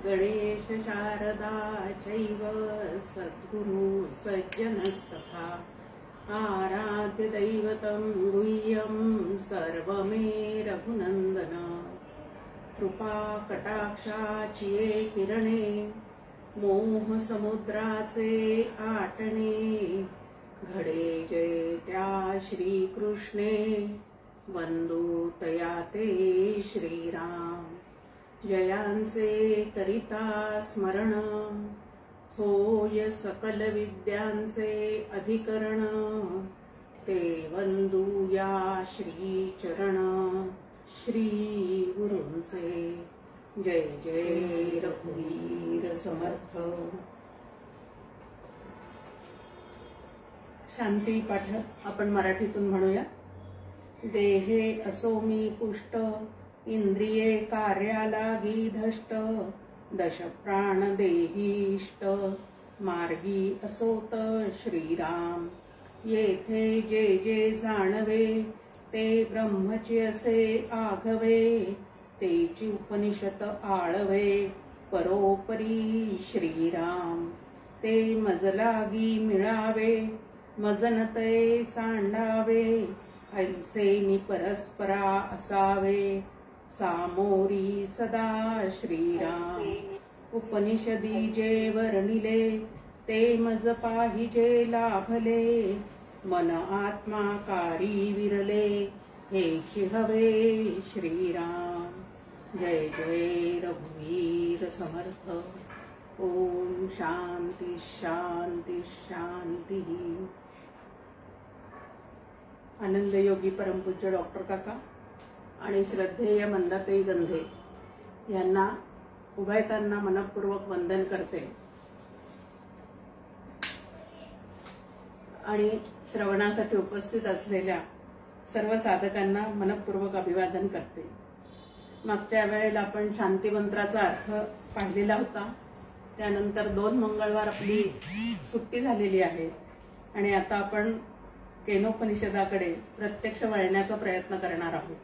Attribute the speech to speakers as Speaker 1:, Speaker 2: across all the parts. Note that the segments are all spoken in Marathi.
Speaker 1: गणेश शारदा चैव सद्गुरु सज्जनस्तथा आराध्य दैवतं गुह्यं सर्वमे रघुनंदन। कृपा कटाक्षाची किरणे मोह समुद्राचे आटणे घडे जय त्या श्री कृष्णे वंदू तया ते श्रीराम। जयांचे करिता स्मरण होय सकल विद्यांचे अधिकरण ते वंदू या श्री चरण श्री गुरूंचे। जय जय रघुवीर समर्थ। शांती पाठ आपण मराठीतून म्हणूया। देहे असो मी पुष्ट इंद्रिये कार्यालागी धष्ट दश प्राण देहीष्ट मार्गी असोत श्रीराम। येथे जे जे जाणवे ते ब्रह्मचे असे आघवे तेची उपनिषद आळवे परोपरी श्रीराम। ते मजलागी मिळावे मजनते सांडावे ऐसे परस्परा असावे सामोरी सदा श्रीराम। उपनिषदी जे वर्णिले ते मज पाहिजे लाभले मन आत्मा कारी विरले हेची हवे श्रीराम। जय जय रघुवीर समर्थ। ओम शांती शांती शांती। आनंदयोगी परमपूज्य डॉक्टर काका आणि श्रद्धेय मंदाताई गंधे यांना उभयतांना मनपूर्वक वंदन करते आणि श्रवणासाठी उपस्थित असलेल्या सर्व साधकांना मनपूर्वक अभिवादन करते। मागच्या वेळेला आपण शांती मंत्राचा अर्थ पाहिलेला होता। त्यानंतर 2 मंगळवार आपली सुट्टी झालेली आहे आणि आता आपण केनोपनिषदाकडे प्रत्यक्ष वळण्याचा प्रयत्न करणार आहोत।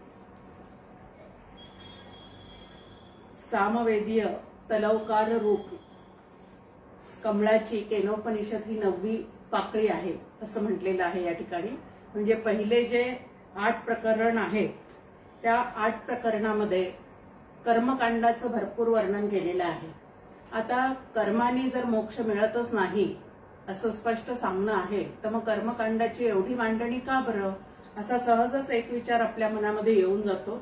Speaker 1: सामवेदीय तलवकार रूप कमळाची केनोपनिषद ही 9वी पाकळी आहे असं म्हटलेलं आहे या ठिकाणी। म्हणजे पहिले जे 8 प्रकरण आहेत त्या 8 प्रकरणामध्ये कर्मकांडाचं भरपूर वर्णन केलेलं आहे। आता कर्माने जर मोक्ष मिळतच नाही असं स्पष्ट सांगणं आहे तर मग कर्मकांडाची एवढी मांडणी का बरं असा सहजच एक विचार आपल्या मनामध्ये येऊन जातो।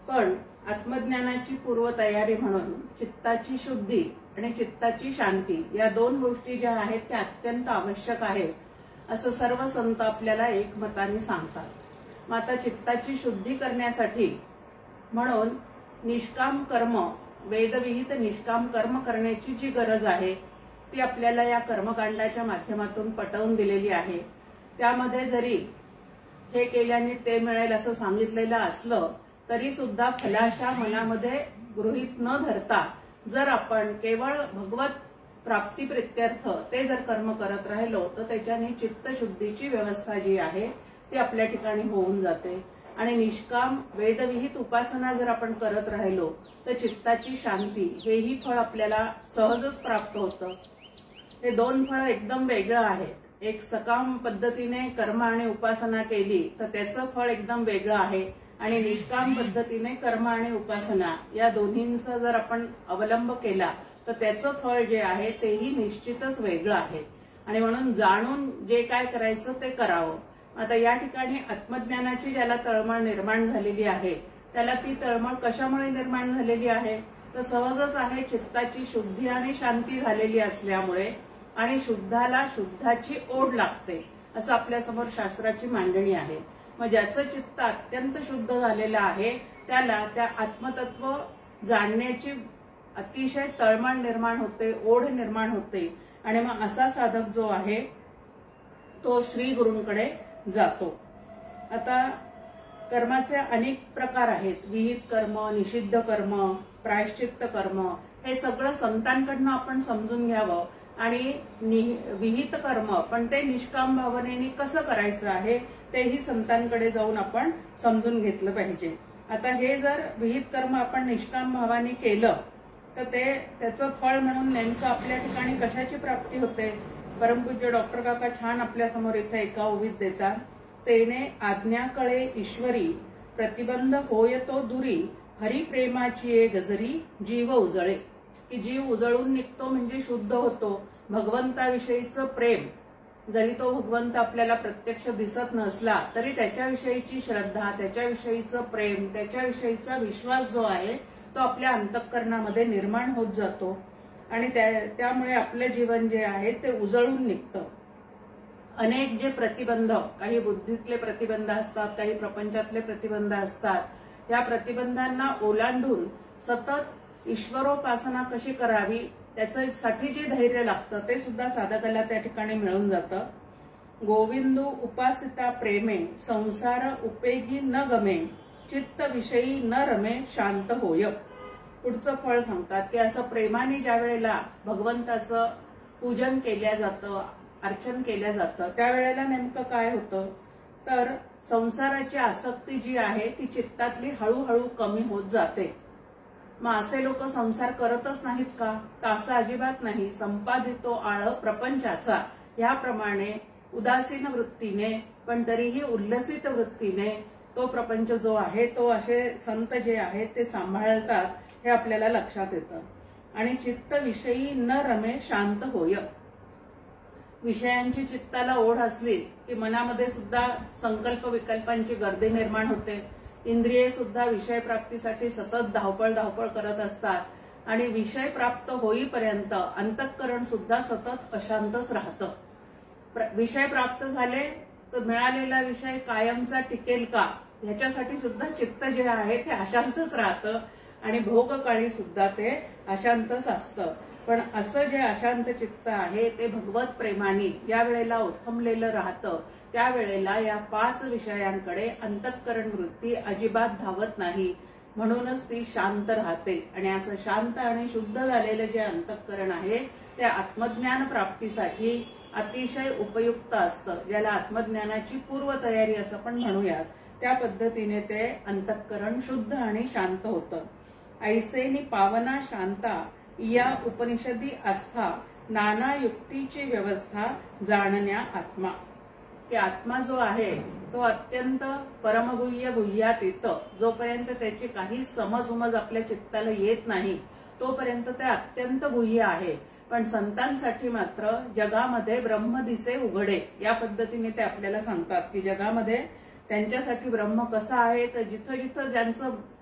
Speaker 1: पण आत्मज्ञानाची पूर्वतयारी म्हणून चित्ताची शुद्धी आणि चित्ताची शांती या 2 गोष्टी ज्या आहेत त्या अत्यंत आवश्यक आहेत असं सर्व संत आपल्याला एकमताने सांगतात। मग आता चित्ताची शुद्धी करण्यासाठी म्हणून निष्काम कर्म वेदविहित निष्काम कर्म करण्याची जी गरज आहे ती आपल्याला या कर्मकांडाच्या माध्यमातून पटवून दिलेली आहे। त्यामध्ये जरी हे केल्याने ते मिळेल असं सांगितलेलं असलं तरी सुद्धा फलाशा मनामध्ये गृहीत न धरता जर आपण केवळ भगवत प्राप्ती प्रित्यर्थ ते जर कर्म करत राहिलो तर त्याच्याने चित्तशुद्धीची व्यवस्था जी आहे ती आपल्या ठिकाणी होऊन जाते आणि निष्काम वेदविहित उपासना जर आपण करत राहिलो तर चित्ताची शांती हेही फळ आपल्याला सहजच प्राप्त होतं। हे 2 फळ एकदम वेगळं आहेत। एक सकाम पद्धतीने कर्म आणि उपासना केली तर त्याचं फळ एकदम वेगळं आहे आणि निष्काम पद्धतीने कर्म आणि उपासना या दोन्हींचा जर आपण अवलंब केला तर त्याचं फळ जे आहे तेही निश्चितच वेगळं आहे आणि म्हणून जाणून जे काय करायचं ते करावं। आता या ठिकाणी आत्मज्ञानाची ज्याला तळमळ निर्माण झालेली आहे त्याला ती तळमळ कशामुळे निर्माण झालेली आहे तर सहजच आहे चित्ताची शुद्धी आणि शांती झालेली असल्यामुळे आणि शुद्धाला शुद्धाची ओढ लागते असं आपल्या समोर शास्त्राची मांडणी आहे। मग ज्याचं चित्त अत्यंत शुद्ध झालेलं आहे त्याला त्या आत्मतत्व जाणण्याची अतिशय तळमळ निर्माण होते ओढ निर्माण होते आणि मग असा साधक जो आहे तो श्री गुरूंकडे जातो। आता कर्माचे अनेक प्रकार आहेत। विहित कर्म निषिद्ध कर्म प्रायश्चित्त कर्म हे सगळं संतांकडनं आपण समजून घ्यावं आणि विहित कर्म पण ते निष्काम भावनेने कसं करायचं आहे तेही संतांकडे जाऊन आपण समजून घेतलं पाहिजे। आता हे जर विहित कर्म आपण निष्काम भावाने केलं तर त्याचं फळ म्हणून नेमकं आपल्या ठिकाणी कशाची प्राप्ती होते? परमपूज्य डॉक्टर काका छान आपल्या समोर इथे एका ओवीत देतात. तेने आज्ञा कळे ईश्वरी, प्रतिबंध होय तो दुरी, हरी प्रेमाची गजरी, जीव उजळे. की जीव उजळून निघतो म्हणजे शुद्ध होतो. भगवंताविषयीचं प्रेम, जरी तो भगवंत आपल्याला प्रत्यक्ष दिसत नसला तरी त्याच्याविषयीची श्रद्धा, त्याच्याविषयीचं प्रेम, त्याच्याविषयीचा विश्वास जो आहे तो आपल्या अंतःकरणामध्ये निर्माण होत जातो आणि त्यामुळे आपलं जीवन जे आहे ते उजळून निघतं. अनेक जे प्रतिबंध, काही बुद्धीतले प्रतिबंध असतात, काही प्रपंचातले प्रतिबंध असतात, या प्रतिबंधांना ओलांडून सतत ईश्वरोपासना कशी करावी त्याच्यासाठी जे धैर्य लागतं ते सुद्धा साधकाला त्या ठिकाणी मिळून जातं. गोविंदू उपासिता प्रेमे, संसार उपेगी न गमे, चित्त विषयी न रमे, शांत होय. पुढचं फळ सांगतात की असं प्रेमाने ज्या वेळेला भगवंताचं पूजन केल्या जातं, अर्चन केल्या जातं, त्यावेळेला नेमकं काय होतं तर संसाराची आसक्ती जी आहे ती चित्तातली हळूहळू कमी होत जाते. मग असे लोक संसार करतच नाहीत का? तर असं अजिबात नाही. संपादितो आळ प्रपंचाचा, याप्रमाणे उदासीन वृत्तीने पण तरीही उल्लसित वृत्तीने तो प्रपंच जो आहे तो असे संत जे आहेत ते सांभाळतात, हे आपल्याला लक्षात येतं. आणि चित्त विषयी न रमे, शांत होय. विषयांची चित्ताला ओढ असली की मनामध्ये सुद्धा संकल्प विकल्पांची गर्दी निर्माण होते. इंद्रिये सुद्धा विषय प्राप्तीसाठी सतत धावपळ करत असतात आणि विषय प्राप्त होईपर्यंत अंतःकरण सुद्धा सतत अशांतच राहतं. विषय प्राप्त झाले तर मिळालेला विषय कायमचा टिकेल का ह्याच्यासाठी सुद्धा चित्त जे आहे ते अशांतच राहतं आणि भोगकाळी सुद्धा ते अशांतच असतं. पण असं जे अशांत चित्त आहे ते भगवत प्रेमाने या वेळेला ओथंबलेलं राहतं. त्यावेळेला या 5 विषयांकडे अंतःकरण वृत्ती अजिबात धावत नाही, म्हणूनच ती शांत राहते. आणि असं शांत आणि शुद्ध झालेलं जे अंतःकरण आहे ते आत्मज्ञान प्राप्तीसाठी अतिशय उपयुक्त असतं, ज्याला आत्मज्ञानाची पूर्वतयारी असं पण म्हणूयात. त्या पद्धतीने ते अंतःकरण शुद्ध आणि शांत होतं. ऐसेनी पावना शांता, या उपनिषदी आस्था, नाना युक्तीची व्यवस्था, जाणण्या आत्मा. की आत्मा जो आहे तो अत्यंत परमगुह्य गुह्यात येतं. जोपर्यंत त्याची काही समज आपल्या चित्ताला येत नाही तोपर्यंत ते अत्यंत गुह्य आहे. पण संतांसाठी मात्र जगामध्ये ब्रह्म दिसे उघडे, या पद्धतीने ते आपल्याला सांगतात की जगामध्ये त्यांच्यासाठी ब्रह्म कसं आहे तर जिथं जिथं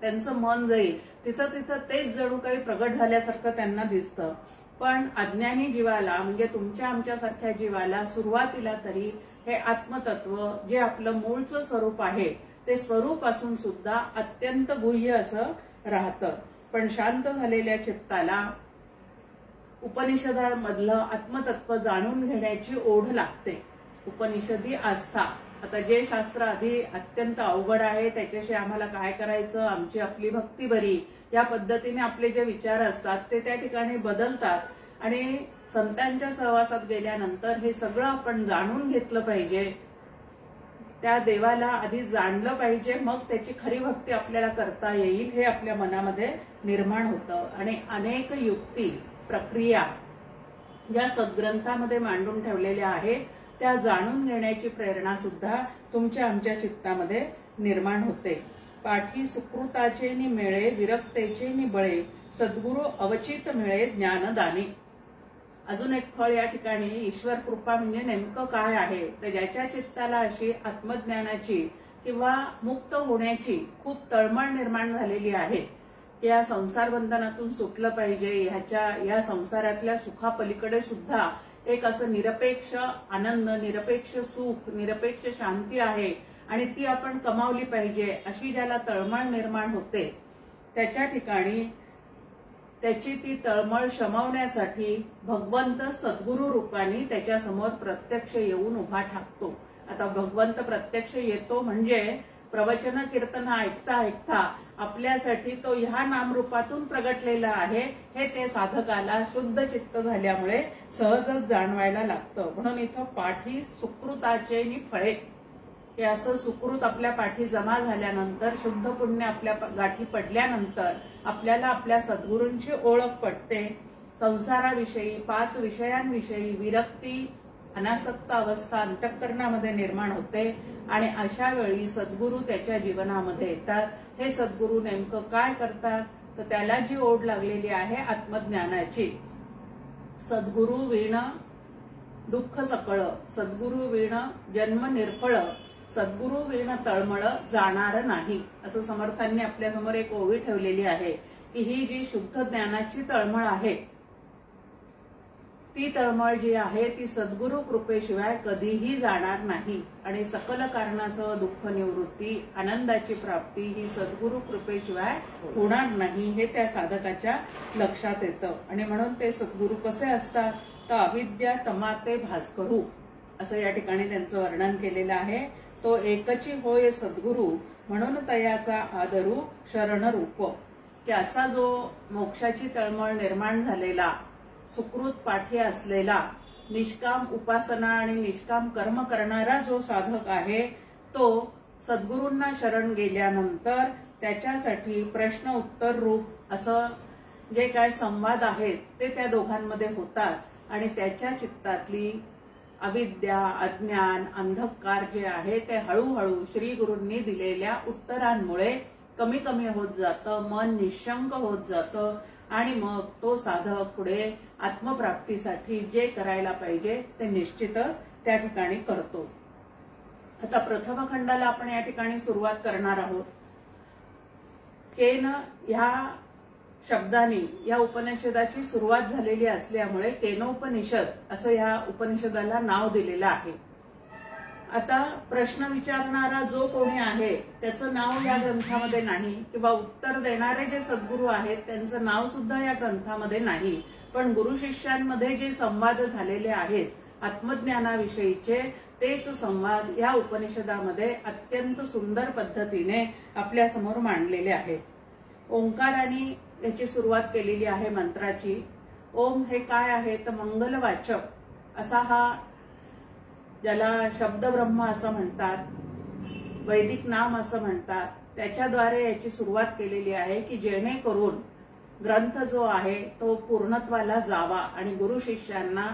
Speaker 1: त्यांचं मन जाईल तिथं तेच जणू काही प्रगट झाल्यासारखं त्यांना दिसतं. पण अज्ञानी जीवाला म्हणजे तुमच्या आमच्यासारख्या जीवाला सुरुवातीला तरी हे आत्मतत्व जे आपलं मूळचं स्वरूप आहे ते स्वरूप असून सुद्धा अत्यंत गुह्य असं राहतं. पण शांत झालेल्या चित्ताला उपनिषदांमधलं आत्मतत्व जाणून घेण्याची ओढ लागते. उपनिषदी आस्था. आता जे शास्त्र आधी अत्यंत अवघड आहे त्याच्याशी आम्हाला काय करायचं, आमची आपली भक्ती बरी, या पद्धतीने आपले जे विचार असतात ते त्या ठिकाणी बदलतात. आणि संतांच्या सहवासात गेल्यानंतर हे सगळं आपण जाणून घेतलं पाहिजे. त्या देवाला आधी जाणलं पाहिजे, मग त्याची खरी भक्ती आपल्याला करता येईल हे आपल्या मनामध्ये निर्माण होतं. आणि अनेक युक्ती प्रक्रिया ज्या सद्ग्रंथामध्ये मांडून ठेवलेल्या आहेत त्या जाणून घेण्याची प्रेरणा सुद्धा तुमच्या आमच्या चित्तामध्ये निर्माण होते. पाठी सुकृताचे नि मिळे, विरक्तेचे नि बळे, सद्गुरु अवचित मिळे, ज्ञानदानी. अजून एक फळ या ठिकाणी ईश्वर कृपा म्हणजे नेमकं काय आहे तर ज्याच्या चित्ताला अशी आत्मज्ञानाची किंवा मुक्त होण्याची खूप तळमळ निर्माण झालेली आहे की या संसार बंधनातून सुटलं पाहिजे, या संसारातल्या सुखापलीकडे सुद्धा एक असं निरपेक्ष आनंद, निरपेक्ष सुख, निरपेक्ष शांती आहे आणि ती आपण कमावली पाहिजे, अशी ज्याला तळमळ निर्माण होते त्याच्या ठिकाणी त्याची ती तळमळ शमवण्यासाठी भगवंत सद्गुरु रूपाने त्याच्यासमोर प्रत्यक्ष येऊन उभा ठाकतो. आता भगवंत प्रत्यक्ष येतो म्हणजे प्रवचन कीर्तन ऐकता ऐकता आपल्यासाठी तो ह्या नामरूपातून प्रगटलेला आहे हे ते साधकाला शुद्ध चित्त झाल्यामुळे सहजच जाणवायला लागतं. म्हणून इथं पाठी सुकृताचे नि फळे, की असं सुकृत आपल्या पाठी जमा झाल्यानंतर, शुद्ध पुण्य आपल्या गाठी पडल्यानंतर आपल्याला आपल्या सद्गुरूंची ओळख पटते. संसाराविषयी, 5 विषयांविषयी विरक्ती, अनासक्त अवस्था अंतःकरणामध्ये निर्माण होते आणि अशा वेळी सद्गुरू त्याच्या जीवनामध्ये येतात. हे सद्गुरू नेमकं काय करतात, तर त्याला जी ओढ लागलेली आहे आत्मज्ञानाची, सद्गुरू विण दुःख सकळ, सद्गुरू विण जन्म निर्फळ, सद्गुरू विण तळमळ जाणार नाही, असं समर्थांनी आपल्यासमोर एक ओवी ठेवलेली आहे की ही जी शुद्ध ज्ञानाची तळमळ आहे, ती तळमळ जी आहे ती सद्गुरू कृपेशिवाय कधीही जाणार नाही आणि सकल कारणासह दुःख निवृत्ती, आनंदाची प्राप्ती ही सद्गुरू कृपेशिवाय होणार नाही, हे त्या साधकाच्या लक्षात येतं. आणि म्हणून ते सद्गुरू कसे असतात, तर अविद्या तमाते भास्करू असं या ठिकाणी त्यांचं वर्णन केलेलं आहे. तो एकची होय सद्गुरू म्हणून तयाचा आदरू शरण रूप, की असा जो मोक्षाची तळमळ निर्माण झालेला, सुकृत पाठी असलेला, निष्काम उपासना आणि निष्काम कर्म करणारा जो साधक आहे, तो सद्गुरूंना शरण गेल्यानंतर त्याच्यासाठी प्रश्न उत्तर रूप असं जे काय संवाद आहेत ते त्या दोघांमध्ये होतात आणि त्याच्या चित्तातली अविद्या, अज्ञान, अंधकार जे आहे ते हळूहळू श्री गुरूंनी दिलेल्या उत्तरांमुळे कमी कमी होत जातं, मन निशंक होत जातं आणि मग तो साधक पुढे आत्मप्राप्तीसाठी जे करायला पाहिजे ते निश्चितच त्या ठिकाणी करतो. आता प्रथम खंडाला आपण या ठिकाणी सुरुवात करणार आहोत. केन ह्या शब्दाने या उपनिषदाची सुरुवात झालेली असल्यामुळे केनोपनिषद असं या उपनिषदाला नाव दिलेलं आहे. आता प्रश्न विचारणारा जो कोणी आहे त्याचं नाव या ग्रंथामध्ये नाही किंवा उत्तर देणारे जे सद्गुरू आहेत त्यांचं नाव सुद्धा या ग्रंथामध्ये नाही, पण गुरु शिष्यांमध्ये जे संवाद झालेले आहेत आत्मज्ञानाविषयीचे तेच संवाद या उपनिषदामध्ये अत्यंत सुंदर पद्धतीने आपल्या समोर मांडलेले आहेत. ओंकाराने याची सुरुवात केलेली आहे मंत्राची. ओम हे काय आहे तर मंगलवाचक असा हा, ज्याला शब्द ब्रह्म असं म्हणतात, वैदिक नाम असं म्हणतात, त्याच्याद्वारे याची सुरुवात केलेली आहे की जेणेकरून ग्रंथ जो आहे तो पूर्णत्वाला जावा आणि गुरु शिष्यांना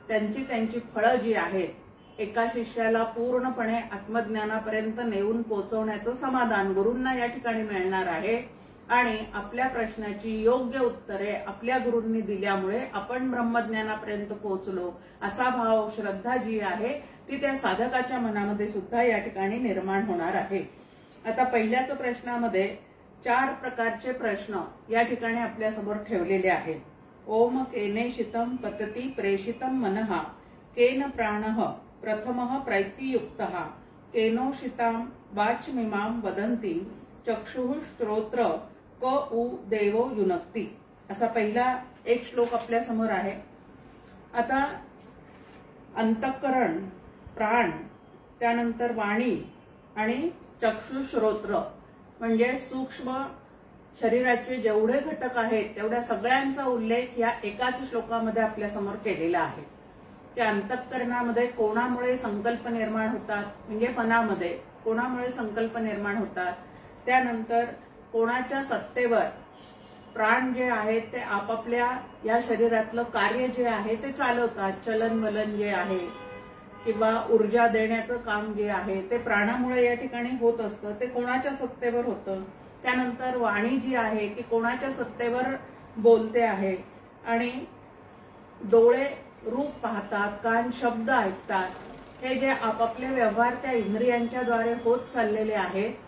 Speaker 1: त्यांची फळं जी आहेत एका शिष्याला पूर्णपणे आत्मज्ञानापर्यंत नेऊन पोहोचवण्याचं समाधान गुरूंना या ठिकाणी मिळणार आहे आणि आपल्या प्रश्नाची योग्य उत्तरे आपल्या गुरूंनी दिल्यामुळे आपण ब्रह्मज्ञानापर्यंत पोहोचलो असा भाव, श्रद्धा जी आहे ती त्या साधकाच्या मनामध्ये सुद्धा या ठिकाणी निर्माण होणार आहे. आता पहिल्याच प्रश्नामध्ये 4 प्रकारचे प्रश्न या ठिकाणी आपल्या समोर ठेवलेले आहेत. ओम केनेशितम पतती प्रेषितम मनः, केन प्राणः प्रथमः प्रैतियुक्तः, केनोशिताम वाचमिमाम वदन्ति, चक्षुः श्रोत्र क उ देवो युनक्ती, असा पहिला एक श्लोक आपल्या समोर आहे. आता अंतःकरण, प्राण, त्यानंतर वाणी आणि चक्षुश्रोत्र म्हणजे सूक्ष्म शरीराचे जेवढे घटक आहेत तेवढ्या सगळ्यांचा उल्लेख या एकाच श्लोकामध्ये आपल्या समोर केलेला आहे. त्या अंतःकरणामध्ये कोणामुळे संकल्प निर्माण होतात म्हणजे मनामध्ये कोणामुळे संकल्प निर्माण होतात, त्यानंतर कोणाच्या सत्तेवर प्राण जे आहेत ते आपापल्या या शरीरातलं कार्य जे आहे ते चालवतात, चलनवलन जे आहे किंवा ऊर्जा देण्याचं काम जे आहे ते प्राणामुळे या ठिकाणी होत असतं, ते कोणाच्या सत्तेवर होतं. त्यानंतर वाणी जी आहे ती कोणाच्या सत्तेवर बोलते आहे आणि डोळे रूप पाहतात, कान शब्द ऐकतात, हे जे आपापले व्यवहार त्या इंद्रियांच्या द्वारे होत चाललेले आहेत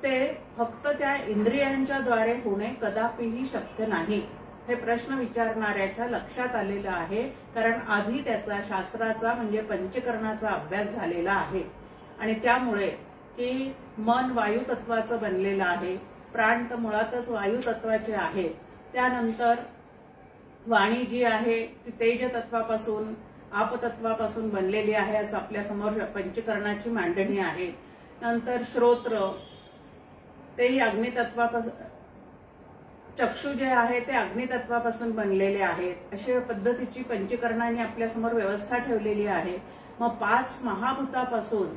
Speaker 1: ते फक्त त्या इंद्रियांच्या द्वारे होणे कदापिही शक्य नाही, हे प्रश्न विचारणाऱ्याच्या लक्षात आलेलं आहे. कारण आधी त्याचा शास्त्राचा म्हणजे पंचकरणाचा अभ्यास झालेला आहे आणि त्यामुळे की मन वायू तत्वाचं बनलेलं आहे, प्राण तर मुळातच वायू तत्वाचे आहे, त्यानंतर वाणी जी आहे ती तेज तत्वापासून आपतत्वापासून बनलेली आहे असं आपल्या समोर पंचकरणाची मांडणी आहे. नंतर श्रोत्र तेही अग्नितत्वापासून, चक्षु जे आहे ते अग्नितत्वापासून बनलेले आहेत, अशा पद्धतीची पंचकरणाने आपल्या समोर व्यवस्था ठेवलेली आहे. मग 5 महाभूतापासून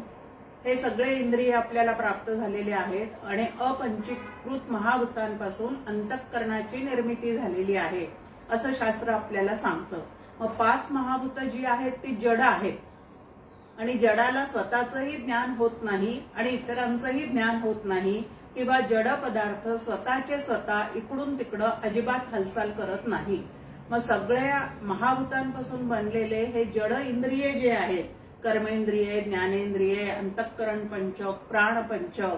Speaker 1: हे सगळे इंद्रिय आपल्याला प्राप्त झालेले आहेत आणि अपंचीकृत महाभूतांपासून अंतःकरणाची निर्मिती झालेली आहे असं शास्त्र आपल्याला सांगतं. मग 5 महाभूत जी आहेत ती जड आहेत आणि जडाला स्वतःचंही ज्ञान होत नाही आणि इतरांचंही ज्ञान होत नाही किंवा जड पदार्थ स्वतःचे स्वतः इकडून तिकडं अजिबात हालचाल करत नाही. मग सगळ्या महाभूतांपासून बनलेले हे जड इंद्रिय जे आहेत, कर्मेंद्रिये, ज्ञानेंद्रिये, अंतःकरण पंचक, प्राण पंचक,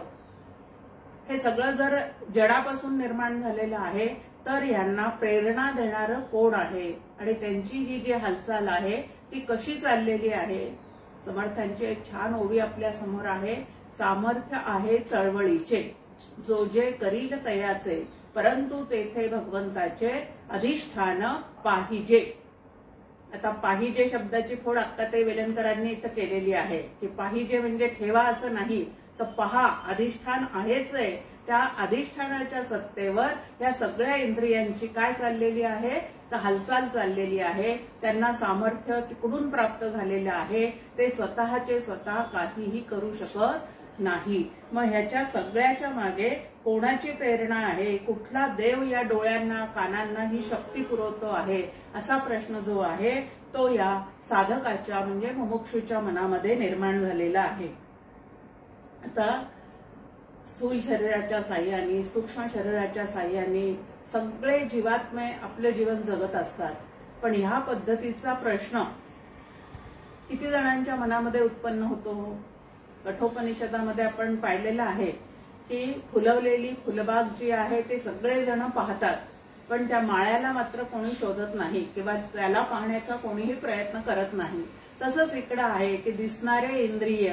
Speaker 1: हे सगळं जर जडापासून निर्माण झालेलं आहे तर यांना प्रेरणा देणारं कोण आहे आणि त्यांची ही जी हालचाल आहे ती कशी चाललेली आहे. समर्थांची एक छान ओवी आपल्या समोर आहे. सामर्थ्य आहे चळवळीचे, जो जे करील तयाचे, परंतु तेथे भगवंताचे अधिष्ठान पाहिजे. आता पाहिजे शब्दाची फोड अक्काताई वेलणकरांनी इथं केलेली आहे की पाहिजे म्हणजे ठेवा असं नाही, तर पहा अधिष्ठान आहेच आहे. त्या अधिष्ठानाच्या सत्तेवर या सगळ्या इंद्रियांची काय चाललेली आहे, तर हालचाल चाललेली आहे. त्यांना सामर्थ्य तिकडून प्राप्त झालेलं आहे. ते स्वतःचे स्वतः काहीही करू शकत नाही. मग ह्याच्या सगळ्याच्या मागे कोणाची प्रेरणा आहे, कुठला देव या डोळ्यांना कानांना ही शक्ती पुरवतो आहे, असा प्रश्न जो आहे तो या साधकाच्या म्हणजे मुमुक्षूच्या मनामध्ये निर्माण झालेला आहे. आता स्थूल शरीराच्या साह्याने, सूक्ष्म शरीराच्या साह्याने सगळे जीवात्मे आपले जीवन जगत असतात. पण ह्या पद्धतीचा प्रश्न किती जणांच्या मनामध्ये उत्पन्न होतो. कठोपनिषदामध्ये आपण पाहिलेलं आहे की फुलवलेली फुलबाग जी आहे ते सगळे जण पाहतात, पण त्या माळ्याला मात्र कोणी शोधत नाही किंवा त्याला पाहण्याचा कोणीही प्रयत्न करत नाही. तसंच इकडं आहे की दिसणारे इंद्रिय,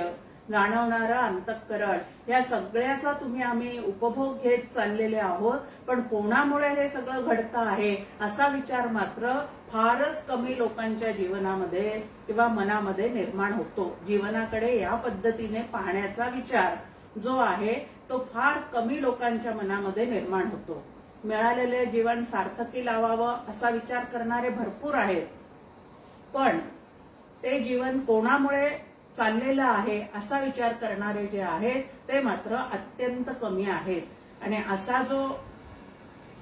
Speaker 1: जाणवणारं अंतःकरण, या सगळ्याचा आम्ही उपभोग घेत चाललेले आहोत. पण कोणामुळे हे सगळं घडतं आहे असा विचार मात्र फारच कमी लोकांच्या जीवनामध्ये किंवा मनामध्ये निर्माण होतो. जीवनाकडे या पद्धतीने पाहण्याचा विचार जो आहे तो फार कमी लोकांच्या मनामध्ये निर्माण होतो. मिळालेले जीवन सार्थकी लावावं असा विचार करणारे भरपूर आहेत, पण ते जीवन कोणामुळे चाललेलं आहे असा विचार करणारे जे आहेत ते मात्र अत्यंत कमी आहेत. आणि असा जो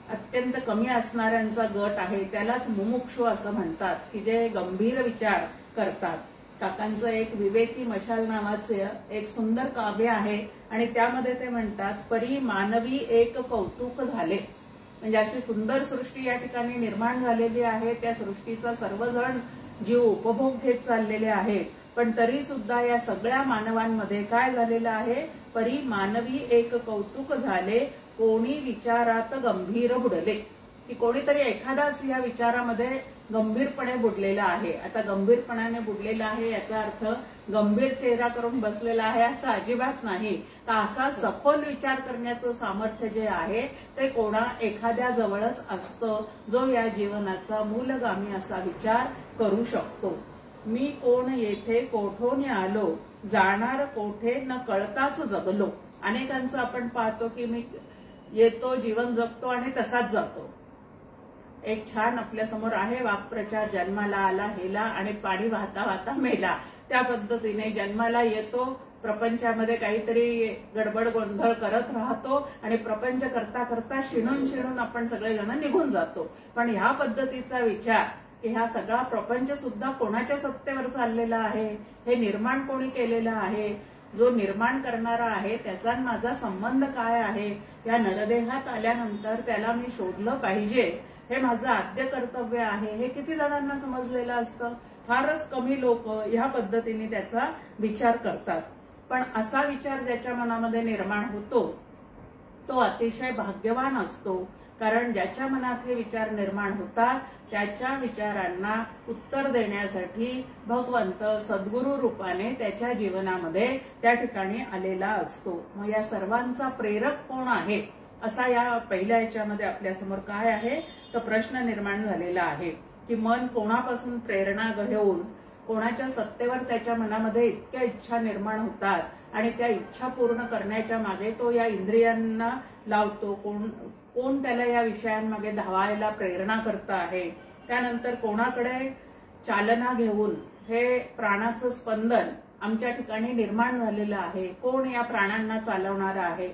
Speaker 1: अत्यंत कमी असणाऱ्यांचा गट आहे त्यालाच मुमुक्षू असं म्हणतात, की जे गंभीर विचार करतात. काकांचं एक विवेकी मशाल नावाचे एक सुंदर काव्य आहे आणि त्यामध्ये ते म्हणतात, परी मानवी एक कौतुक झाले. म्हणजे अशी सुंदर सृष्टी या ठिकाणी निर्माण झालेली आहे. त्या सृष्टीचा सर्वजण जीव उपभोग घेत चाललेले आहेत, पण तरी सुद्धा या सगळ्या मानवांमध्ये काय झालेलं आहे, परी मानवी एक कौतुक झाले, कोणी विचारात गंभीर बुडले. की कोणीतरी एखादाच या विचारामध्ये गंभीरपणे बुडलेला आहे. आता गंभीरपणाने बुडलेला आहे याचा अर्थ गंभीर चेहरा करून बसलेला आहे असं अजिबात नाही. तर असा सखोल विचार करण्याचं सामर्थ्य जे आहे ते कोणा एखाद्या जवळच असतं, जो या जीवनाचा मूलगामी असा विचार करू शकतो. मी कोण येथे कोठोने आलो, जाणार कोठे न कळताच जगलो. अनेकांचं आपण पाहतो की मी येतो, जीवन जगतो आणि तसाच जातो. एक छान आपल्या समोर आहे वाक्प्रचार, जन्माला आला हेला आणि पाणी वाहता वाहता मेला. त्या पद्धतीने जन्माला येतो, प्रपंचामध्ये काहीतरी गडबड गोंधळ करत राहतो आणि प्रपंच करता करता शिणून आपण सगळेजण निघून जातो. पण ह्या पद्धतीचा विचार की हा सगळा प्रपंच सुद्धा कोणाच्या सत्तेवर चाललेला आहे, हे निर्माण कोणी केलेलं आहे, जो निर्माण करणारा आहे त्याचा माझा संबंध काय आहे, या नरदेहात आल्यानंतर त्याला मी शोधलं पाहिजे, हे माझं आद्य कर्तव्य आहे, हे किती जणांना समजलेलं असतं. फारच कमी लोक ह्या पद्धतीने त्याचा विचार करतात. पण असा विचार ज्याच्या मनामध्ये निर्माण होतो तो अतिशय भाग्यवान असतो, कारण ज्याच्या मनात हे विचार निर्माण होतात त्याच्या विचारांना उत्तर देण्यासाठी भगवंत सद्गुरु रूपाने त्याच्या जीवनामध्ये त्या ठिकाणी आलेला असतो. मग या सर्वांचा प्रेरक कोण आहे असा या पहिल्या याच्यामध्ये आपल्यासमोर काय आहे तर प्रश्न निर्माण झालेला आहे की मन कोणापासून प्रेरणा घेऊन कोणाच्या सत्तेवर त्याच्या मनामध्ये इतक्या इच्छा निर्माण होतात आणि त्या इच्छा पूर्ण करण्याच्या मागे तो या इंद्रियांना लावतो, कोण त्याला या विषयांमागे धावायला प्रेरणा करत आहे, त्यानंतर कोणाकडे चालना घेऊन हे प्राणाचं स्पंदन आमच्या ठिकाणी निर्माण झालेलं आहे, कोण या प्राणांना चालवणारा आहे.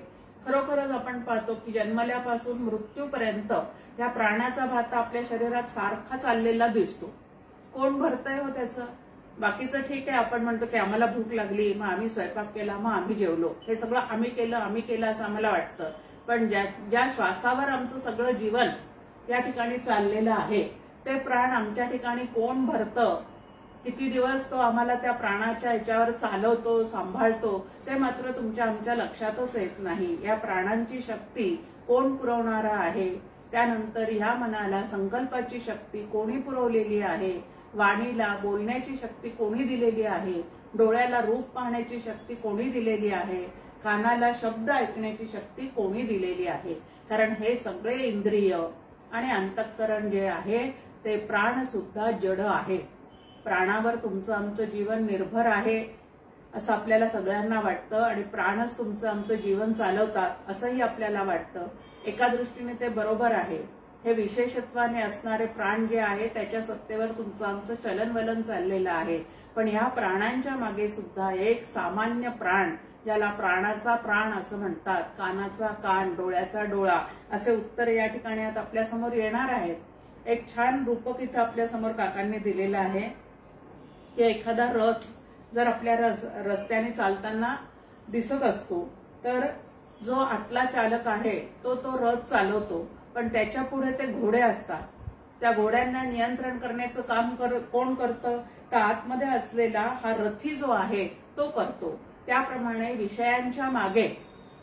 Speaker 1: खरोखरच आपण पाहतो की जन्मल्यापासून मृत्यूपर्यंत या प्राणाचा भात आपल्या शरीरात सारखा चाललेला दिसतो. कोण भरतंय हो त्याचं? बाकीचं ठीक आहे, आपण म्हणतो की आम्हाला भूक लागली, मग आम्ही स्वयंपाक केला, मग आम्ही जेवलो, हे सगळं आम्ही केलं असं आम्हाला वाटतं. पण ज्या श्वासावर आमचं सगळं जीवन या ठिकाणी चाललेलं आहे, ते प्राण आमच्या ठिकाणी कोण भरतं, किती दिवस तो आम्हाला त्या प्राणाच्या ह्याच्यावर चालवतो, सांभाळतो, ते मात्र तुमच्या आमच्या लक्षातच येत नाही. या प्राणांची शक्ती कोण पुरवणारा आहे, त्यानंतर ह्या मनाला संकल्पाची शक्ती कोणी पुरवलेली आहे, वाणीला बोलण्याची शक्ती कोणी दिलेली आहे, डोळ्याला रूप पाहण्याची शक्ती कोणी दिलेली आहे, कानाला शब्द ऐकण्याची शक्ती कोणी दिलेली आहे. कारण हे सगळे इंद्रिय आणि अंतःकरण जे आहे ते प्राण सुद्धा जड आहे. प्राणावर तुमचं आमचं जीवन निर्भर आहे असं आपल्याला सगळ्यांना वाटतं आणि प्राणच तुमचं आमचं जीवन चालवतात असंही आपल्याला वाटतं. एका दृष्टीने ते बरोबर आहे. हे विशेषत्वाने असणारे प्राण जे आहे त्याच्या सत्तेवर तुमचं आमचं चलनवलन चाललेलं आहे. पण ह्या प्राणांच्या मागे सुद्धा एक सामान्य प्राण, ज्याला प्राणाचा प्राण असं म्हणतात, कानाचा कान, डोळ्याचा डोळा, असे उत्तर या ठिकाणी आता आपल्या समोर येणार आहेत. एक छान रूपक इथं आपल्या समोर काकांनी दिलेलं आहे की एखादा रथ जर आपल्या रस्त्याने चालताना दिसत असतो तर जो आतला चालक आहे तो रथ चालवतो, पण त्याच्या पुढे ते घोडे असतात. त्या घोड्यांना नियंत्रण करण्याचं काम कोण करतं? तर आतमध्ये असलेला हा रथी जो आहे तो करतो. त्याप्रमाणे विषयांच्या मागे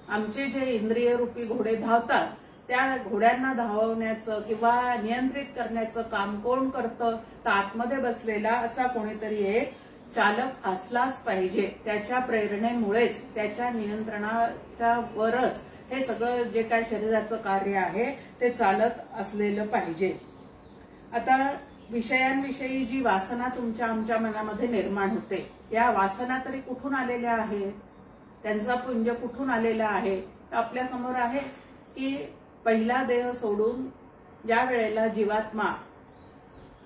Speaker 1: आमचे जे इंद्रिय रूपी घोडे धावतात, त्या घोड्यांना धावण्याचं किंवा नियंत्रित करण्याचं काम कोण करतं? तर आतमध्ये बसलेला असा कोणीतरी एक चालक असलाच पाहिजे. त्याच्या प्रेरणेमुळेच, त्याच्या नियंत्रणाच्या वरच हे सगळं जे काय शरीराचं कार्य आहे ते चालत असलेलं पाहिजे. आता विषयांविषयी जी वासना तुमच्या आमच्या मनामध्ये निर्माण होते, या वासना तरी कुठून आलेल्या आहेत? त्यांचा पुंज कुठून आलेला आहे? तर आपल्या समोर आहे की पहिला देह सोडून ज्या वेळेला जीवात्मा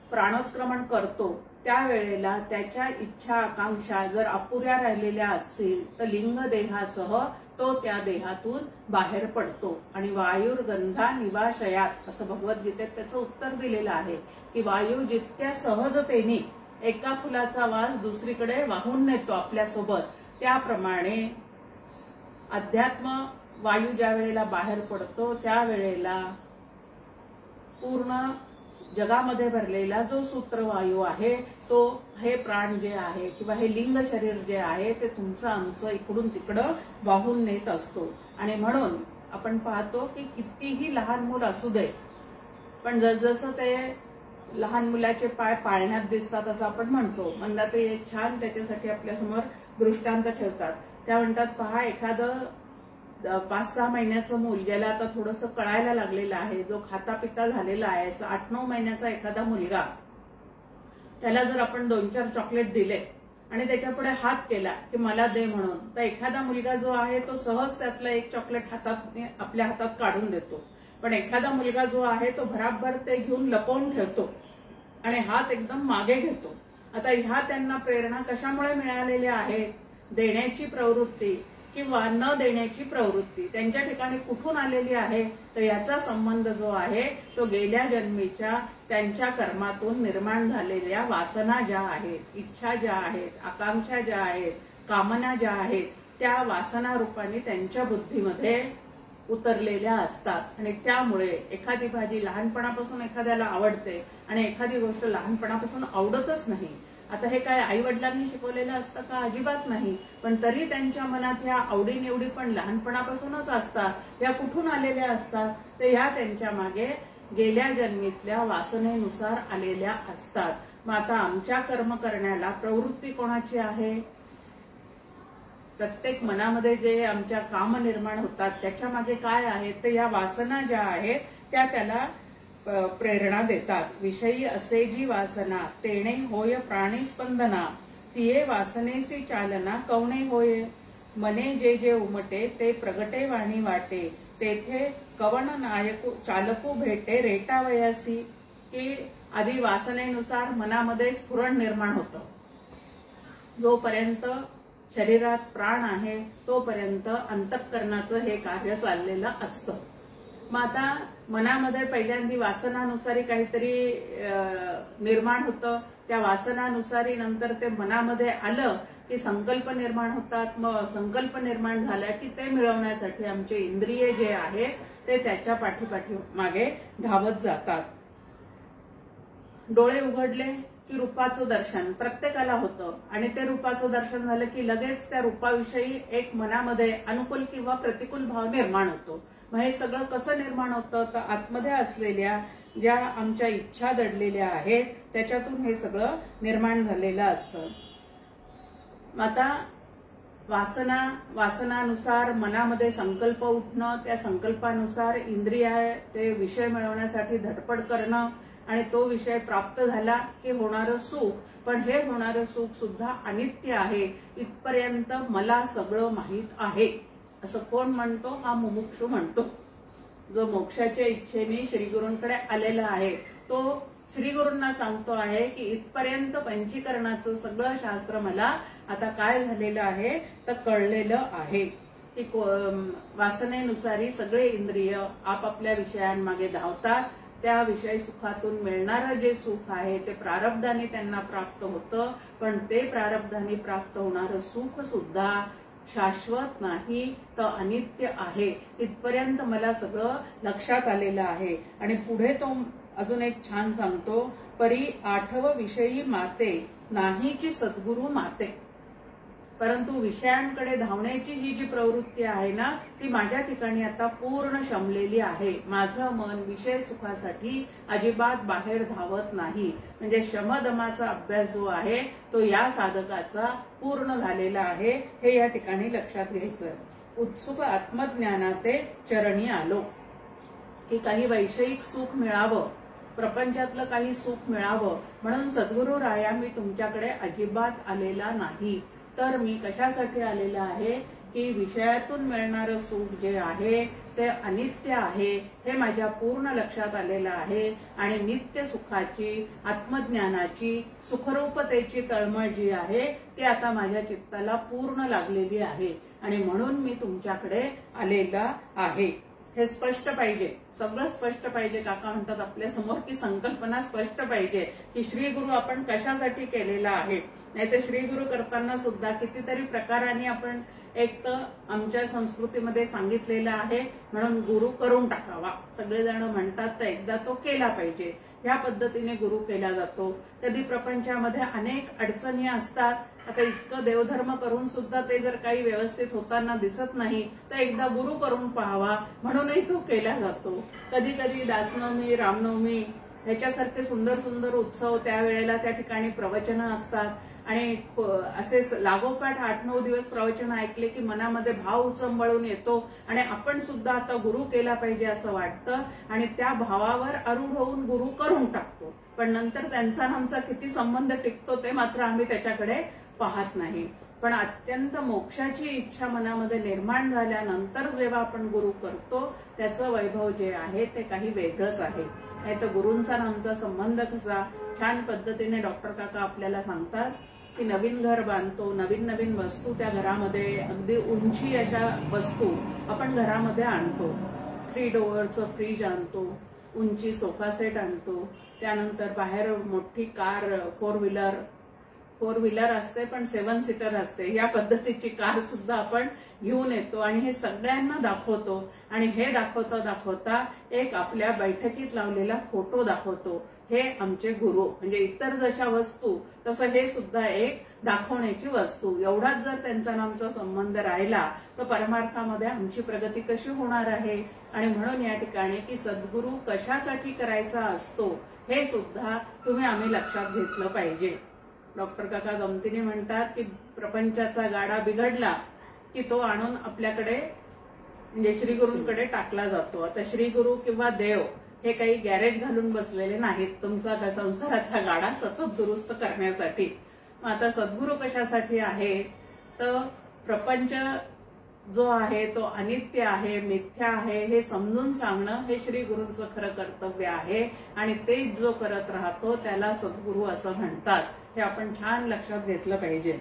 Speaker 1: प्राणोत्क्रमण करतो त्यावेळेला त्याच्या इच्छा आकांक्षा जर अपुऱ्या राहिलेल्या असतील तर लिंग देहासह तो त्या देहातून बाहेर पडतो. आणि वायुर्गंधा निवाशयात असं भगवद्गीतेत त्याचं उत्तर दिलेलं आहे की वायू जितक्या सहजतेने एका फुलाचा वास दुसरीकडे वाहून नेतो आपल्यासोबत, त्याप्रमाणे अध्यात्म वायू ज्या वेळेला बाहेर पडतो त्यावेळेला पूर्ण जगामध्ये भरलेला जो सूत्रवायू आहे तो, हे प्राण जे आहे किंवा हे लिंग शरीर जे आहे ते तुमचं आमचं इकडून तिकडं वाहून नेत असतो. आणि म्हणून आपण पाहतो की कितीही लहान मूल असू दे, पण जसजसं ते लहान मुलाचे पाय पाळण्यात दिसतात असं आपण म्हणतो. मंदाताई एक छान त्याच्यासाठी आपल्यासमोर दृष्टांत ठेवतात. त्या म्हणतात, पहा, एखादं 5-6 महिन्याचं मूल ज्याला आता थोडंसं कळायला लागलेलं आहे, जो खाता पिता झालेला आहे, असं 8-9 महिन्याचा एखादा मुलगा, त्याला जर आपण 2-4 चॉकलेट दिले आणि त्याच्या पुढे हात केला की मला दे म्हणून, तर एखादा मुलगा जो आहे तो सहज त्यातलं एक चॉकलेट आपल्या हातात काढून देतो. पण एखादा मुलगा जो आहे तो भराभर ते घेऊन लपवून ठेवतो आणि हात एकदम मागे घेतो. आता ह्या त्यांना प्रेरणा कशामुळे मिळालेल्या आहेत? देण्याची प्रवृत्ती किंवा न देण्याची प्रवृत्ती त्यांच्या ठिकाणी कुठून आलेली आहे? तर याचा संबंध जो आहे तो गेल्या जन्मीच्या त्यांच्या कर्मातून निर्माण झालेल्या वासना ज्या आहेत, इच्छा ज्या आहेत, आकांक्षा ज्या आहेत, कामना ज्या आहेत, त्या वासना रूपाने त्यांच्या बुद्धीमध्ये उतरलेल्या असतात. आणि त्यामुळे एखादी भाजी लहानपणापासून एखाद्याला आवडते आणि एखादी गोष्ट लहानपणापासून आवडतच नाही. आता हे काय आई वडिलांनी शिकवलेलं असतं का? अजिबात नाही. पण तरी त्यांच्या मनात ह्या आवडीनिवडी पण लहानपणापासूनच असतात. या कुठून आलेल्या असतात? तर ह्या त्यांच्या मागे गेल्या जन्मीतल्या वासनेनुसार आलेल्या असतात. मग आता आमच्या कर्म करण्याला प्रवृत्ती कोणाची आहे? प्रत्येक मनामध्ये जे आमच्या काम निर्माण होतात त्याच्या मागे काय आहे? तर या वासना ज्या आहेत त्या त्याला प्रेरणा देतात. विषयी असे जी वासना तेणे होय प्राणी स्पंदना, तिये वासनेसी चालना कवणे होय. मने जे जे उमटे ते प्रगटे वाणी वाटे, तेथे कवन नायक चालकू भेटे रेटावयासी. की आधी वासनेनुसार मनामध्ये स्फुरण निर्माण होतं. जोपर्यंत शरीरात प्राण आहे तोपर्यंत अंतःकरणाचं हे कार्य चाललेलं असतं. मग आता मनामध्ये पहिल्यांदा वासनानुसारी काहीतरी निर्माण होतं. त्या वासनानुसारी नंतर ते मनामध्ये आलं की संकल्प निर्माण होतात. मग संकल्प निर्माण झाल्या की ते मिळवण्यासाठी आमचे इंद्रिय जे आहे ते त्याच्या पाठीपाठी मागे धावत जातात. डोळे उघडले की रूपाचं दर्शन प्रत्येकाला होतं आणि ते रूपाचं दर्शन झालं की लगेच त्या रूपाविषयी एक मनामध्ये अनुकूल किंवा प्रतिकूल भाव निर्माण होतो. मग हे सगळं कसं निर्माण होतं तर आतमध्ये असलेल्या ज्या आमच्या इच्छा दडलेल्या आहेत त्याच्यातून हे सगळं निर्माण झालेलं असतं. आता वासनानुसार मनामध्ये संकल्प उठणं, त्या संकल्पानुसार इंद्रिय ते विषय मिळवण्यासाठी धडपड करणं आणि तो विषय प्राप्त झाला की होणारं सुख. पण हे होणारं सुख सुद्धा अनित्य आहे इथपर्यंत मला सगळं माहीत आहे असं कोण म्हणतो? हा मुमुक्षू म्हणतो. जो मोक्षाच्या इच्छेने श्रीगुरूंकडे आलेला आहे तो श्रीगुरूंना सांगतो आहे की इथपर्यंत पंचीकरणाचं सगळं शास्त्र मला आता काय झालेलं आहे तर कळलेलं आहे की वासनेनुसारी सगळे इंद्रिय आपापल्या विषयांमागे धावतात. त्या विषय सुखातून मिळणारं जे सुख आहे ते प्रारब्धाने त्यांना प्राप्त होतं. पण ते प्रारब्धाने प्राप्त होणारं सुख सुद्धा शाश्वत नाही तर अनित्य आहे इथपर्यंत मला सगळं लक्षात आलेलं आहे. आणि पुढे तो अजून एक छान सांगतो, परी आठव विषयी माते नाहीची सद्गुरु माते. परंतु विषयांकडे धावण्याची ही जी प्रवृत्ती आहे ना ती माझ्या ठिकाणी आता पूर्ण शमलेली आहे. माझं मन विषय सुखासाठी अजिबात बाहेर धावत नाही. म्हणजे शमदमाचा अभ्यास जो आहे तो या साधकाचा पूर्ण झालेला आहे हे या ठिकाणी लक्षात घ्यायचं. उत्सुक आत्मज्ञानाते चरणी आलो की काही वैषयिक सुख मिळावं, प्रपंचातलं काही सुख मिळावं म्हणून सद्गुरू राया मी तुमच्याकडे अजिबात आलेला नाही. तर मी कशासाठी आलेला आहे की विषयातून मिळणारं सुख जे आहे ते अनित्य आहे हे माझ्या पूर्ण लक्षात आलेलं आहे. आणि नित्य सुखाची आत्मज्ञानाची सुखरूपतेची तळमळ जी आहे ती आता माझ्या चित्ताला पूर्ण लागलेली आहे आणि म्हणून मी तुमच्याकडे आलेला आहे. हे स्पष्ट पाहिजे, सगळं स्पष्ट पाहिजे. काका म्हणतात आपल्या समोर की संकल्पना स्पष्ट पाहिजे की श्रीगुरु आपण कशासाठी केलेला आहे. नाही तर श्रीगुरु करताना सुद्धा कितीतरी प्रकाराने आपण एक तर आमच्या संस्कृतीमध्ये सांगितलेलं आहे म्हणून गुरु करून टाकावा. सगळेजण म्हणतात तर एकदा तो केला पाहिजे. ह्या पद्धतीने गुरु केला जातो. कधी प्रपंचामध्ये अनेक अडचणी असतात. आता इतकं देवधर्म करून सुद्धा ते जर काही व्यवस्थित होताना दिसत नाही तर एकदा गुरु करून पाहावा म्हणूनही तो केला जातो. कधी कधी दासनवमी, रामनवमी ह्याच्यासारखे सुंदर सुंदर उत्सव त्यावेळेला त्या ठिकाणी प्रवचनं असतात आणि असे लागोपाठ 8-9 दिवस प्रवचन ऐकले की मनामध्ये भाव उचंबळून येतो आणि आपण सुद्धा आता गुरु केला पाहिजे असं वाटतं आणि त्या भावावर आरूढ होऊन गुरु करून टाकतो. पण नंतर त्यांचा आमचा किती संबंध टिकतो ते मात्र आम्ही त्याच्याकडे पाहत नाही. पण अत्यंत मोक्षाची इच्छा मनामध्ये निर्माण झाल्यानंतर जेव्हा आपण गुरु करतो त्याचं वैभव जे आहे ते काही वेगळंच आहे. नाही तर गुरूंचा आमचा संबंध कसा छान पद्धतीने डॉक्टर काका आपल्याला सांगतात की नवीन घर बांधतो, नवीन नवीन वस्तू त्या घरामध्ये अगदी उंची अशा वस्तू आपण घरामध्ये आणतो. 3 डोअरचं फ्रीज आणतो, उंची सोफा सेट आणतो, त्यानंतर बाहेर मोठी कार 4 व्हीलर असते पण 7 सीटर असते या पद्धतीची कार सुद्धा आपण घेऊन येतो आणि हे सगळ्यांना दाखवतो. आणि हे दाखवता एक आपल्या बैठकीत लावलेला फोटो दाखवतो. हे आमचे गुरु. म्हणजे इतर जशा वस्तू तसं हे सुद्धा एक दाखवण्याची वस्तू. एवढाच जर त्यांचा आमचा संबंध राहिला तर परमार्थामध्ये आमची प्रगती कशी होणार आहे. आणि म्हणून या ठिकाणी की सद्गुरु कशासाठी करायचा असतो हे सुद्धा आम्ही लक्षात घेतलं पाहिजे. डॉक्टर काका गमतीने म्हणतात की प्रपंचाचा गाडा बिघडला की तो आणून आपल्याकडे म्हणजे श्रीगुरूंकडे टाकला जातो. आता श्रीगुरु किंवा देव हे काही गॅरेज घालून बसलेले नाहीत तुमचा संसाराचा गाडा सतत दुरुस्त करण्यासाठी. मग आता सद्गुरु कशासाठी आहे तर प्रपंच जो आहे तो अनित्य आहे, मिथ्या आहे हे समजून सांगणं हे श्रीगुरूंचं खरं कर्तव्य आहे. आणि तेच जो करत राहतो त्याला सद्गुरु असं म्हणतात. हे आपण छान लक्षात घेतलं पाहिजे.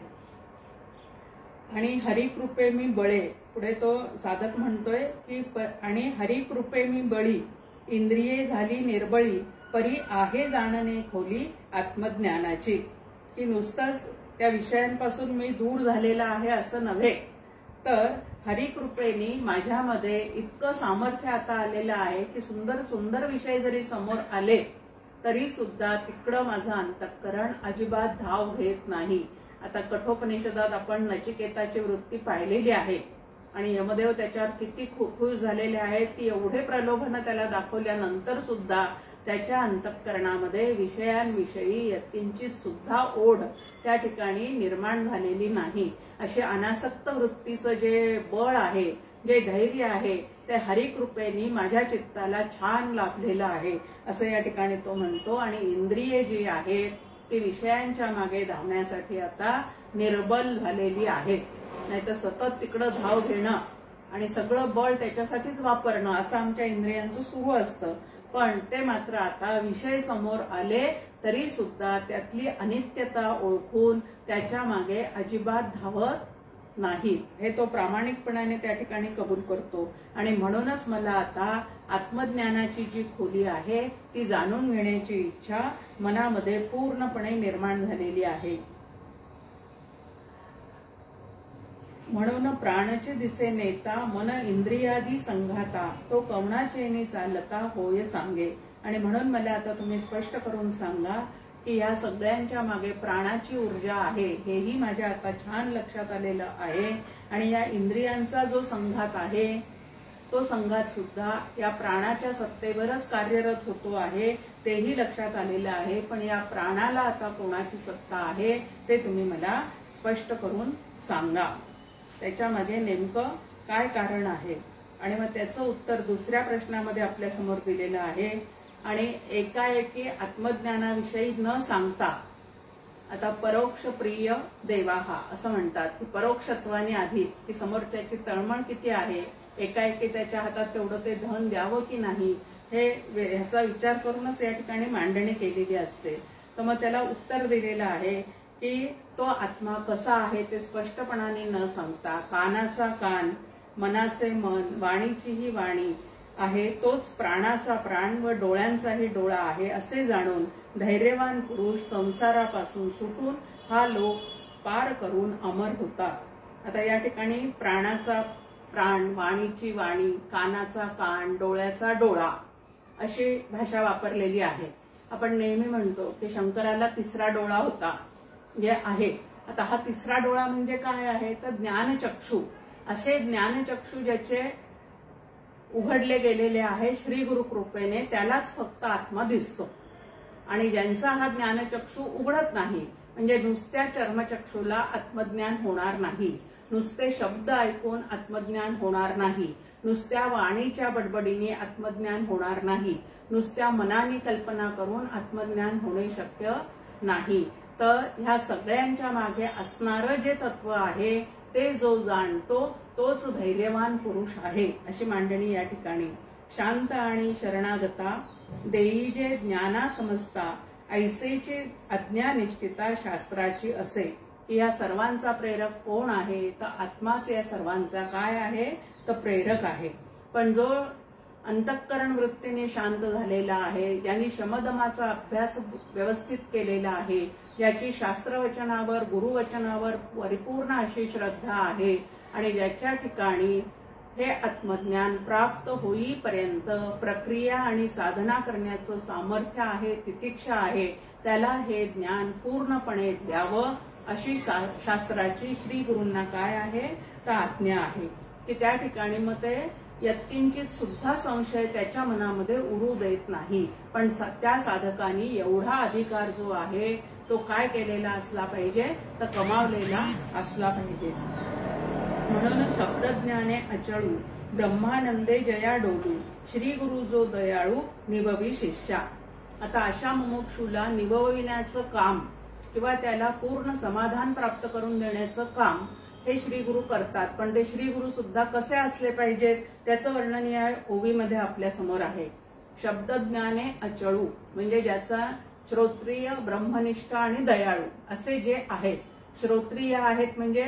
Speaker 1: आणि हरिकृपे मी बळे, पुढे तो साधक म्हणतोय की आणि हरिकृपे मी बळी, इंद्रिये झाली निर्बळी, परी आहे जाणणे खोली आत्मज्ञानाची. की नुसतंच त्या विषयांपासून मी दूर झालेला आहे असं नव्हे, तर हरिकृपेने माझ्यामध्ये इतकं सामर्थ्य आता आलेलं आहे की सुंदर सुंदर विषय जरी समोर आले तरी सुद्धा तिकडं माझं अंतःकरण अजिबात धाव घेत नाही. आता कठोपनिषदात आपण नचिकेताची वृत्ती पाहिलेली आहे आणि यमदेव त्याच्यावर किती खुश झालेले आहेत की एवढे प्रलोभन त्याला दाखवल्यानंतर सुद्धा त्याच्या अंतःकरणामध्ये विषयांविषयी यत्किंचित सुद्धा ओढ त्या ठिकाणी निर्माण झालेली नाही. असे अनासक्त वृत्तीचं जे बळ आहे, जे धैर्य आहे, ते हरिकृपेने माझ्या चित्ताला छान लाभलेलं आहे असं या ठिकाणी तो म्हणतो. आणि इंद्रिये जी आहेत ती विषयांच्या मागे धावण्यासाठी आता निर्बल झालेली आहेत. नाहीतर सतत तिकडं धाव घेणं आणि सगळं बळ त्याच्यासाठीच वापरणं असं आमच्या इंद्रियांचं सुरू असतं. पण ते मात्र आता विषय समोर आले तरी सुद्धा त्यातली अनित्यता ओळखून त्याच्या मागे अजिबात धावत नाहीत, हे तो प्रामाणिकपणाने त्या ठिकाणी कबूल करतो. आणि म्हणूनच मला आता आत्मज्ञानाची जी खोली आहे ती जाणून घेण्याची इच्छा मनामध्ये पूर्णपणे निर्माण झालेली आहे. म्हणून प्राणचे दिसे नेता, मन इंद्रियादी संघाता, तो कवनाचेनी चालता होय सांगे. आणि म्हणून मला आता तुम्ही स्पष्ट करून सांगा की या सगळ्यांच्या मागे प्राणाची ऊर्जा आहे, हेही माझ्या आता छान लक्षात आलेलं आहे. आणि या इंद्रियांचा जो संघात आहे तो संघात सुद्धा या प्राणाच्या सत्तेवरच कार्यरत होतो आहे, तेही लक्षात आलेलं आहे. पण या प्राणाला आता कोणाची सत्ता आहे ते तुम्ही मला स्पष्ट करून सांगा. त्याच्यामध्ये नेमकं काय कारण आहे. आणि मग त्याचं उत्तर दुसऱ्या प्रश्नामध्ये आपल्या समोर दिलेलं आहे. आणि एकाएकी आत्मज्ञानाविषयी न सांगता आता परोक्ष प्रिय देवाहा असं म्हणतात की परोक्षत्वाने आधी की समोरच्याची तळमळ किती आहे, एकाएकी त्याच्या हातात तेवढं ते धन द्यावं की नाही, ह्याचा विचार करूनच या ठिकाणी मांडणी केलेली असते. तर मग त्याला उत्तर दिलेलं आहे की तो आत्मा कसा आहे ते स्पष्टपणाने न सांगता कानाचा कान, मनाचे मन, वाणीचीही वाणी आहे, तोच प्राणाचा प्राण व डोळ्यांचाही डोळा आहे असे जाणून धैर्यवान पुरुष संसारापासून सुटून हा लोक पार करून अमर होतात. आता या ठिकाणी प्राणाचा प्राण, वाणीची वाणी, कानाचा कान, डोळ्याचा डोळा अशी भाषा वापरलेली आहे. आपण नेहमी म्हणतो की शंकराला तिसरा डोळा होता जे आहे. आता हा तिसरा डोळा म्हणजे काय आहे तर ज्ञानचक्षु. असे ज्ञानचक्षु ज्याचे उघडले गेलेले आहे श्री गुरु कृपेने त्यालाच फक्त आत्मा दिसतो. आणि ज्यांचा हा ज्ञानचक्षु उघडत नाही म्हणजे नुसत्या चर्मचक्षुला आत्मज्ञान होणार नाही, नुसते शब्द ऐकून आत्मज्ञान होणार नाही, नुसत्या वाणीच्या बडबडीने आत्मज्ञान होणार नाही, नुसत्या मनाने कल्पना करून आत्मज्ञान होणे शक्य नाही. तर ह्या सगळ्यांच्या मागे असणारं जे तत्व आहे ते जो जाणतो तोच धैर्यवान पुरुष आहे अशी मांडणी या ठिकाणी. शांत आणि शरणागता देई जे ज्ञाना समजता, ऐसेचे अज्ञानिष्ठिता शास्त्राची असे. या सर्वांचा प्रेरक कोण आहे तर आत्माच या सर्वांचा काय आहे तर प्रेरक आहे. पण जो अंतःकरण वृत्तीने शांत झालेला आहे, ज्यांनी शमदमाचा अभ्यास व्यवस्थित केलेला आहे, ज्याची शास्त्रवचनावर गुरुवचनावर परिपूर्ण अशी श्रद्धा आहे आणि ज्याच्या ठिकाणी हे आत्मज्ञान प्राप्त होईपर्यंत प्रक्रिया आणि साधना करण्याचं सामर्थ्य आहे, तितिक्षा आहे, त्याला हे ज्ञान पूर्णपणे द्यावं अशी शास्त्राची श्री गुरूंना काय आहे तर आज्ञा आहे. की त्या ठिकाणी मग ते यत्किंचित सुद्धा संशय त्याच्या मनामध्ये उरू देत नाही. पण त्या साधकांनी एवढा अधिकार जो आहे तो काय केलेला असला पाहिजे तर कमावलेला असला पाहिजे. म्हणून शब्दज्ञाने अचळू, ब्रह्मानंदे जया डोलू, श्री गुरु जो दयाळू निभवी शिष्या. आता अशा मुमुक्षूला निभविण्याचं काम किंवा त्याला पूर्ण समाधान प्राप्त करून देण्याचं काम हे श्री गुरु करतात. पण ते श्री गुरु सुद्धा कसे असले पाहिजेत त्याचं वर्णन या ओवीमध्ये आपल्या समोर आहे. शब्दज्ञाने अचळू म्हणजे ज्याचा श्रोत्रिय, ब्रह्मनिष्ठ आणि दयाळू असे जे आहेत. श्रोत्रिय आहेत म्हणजे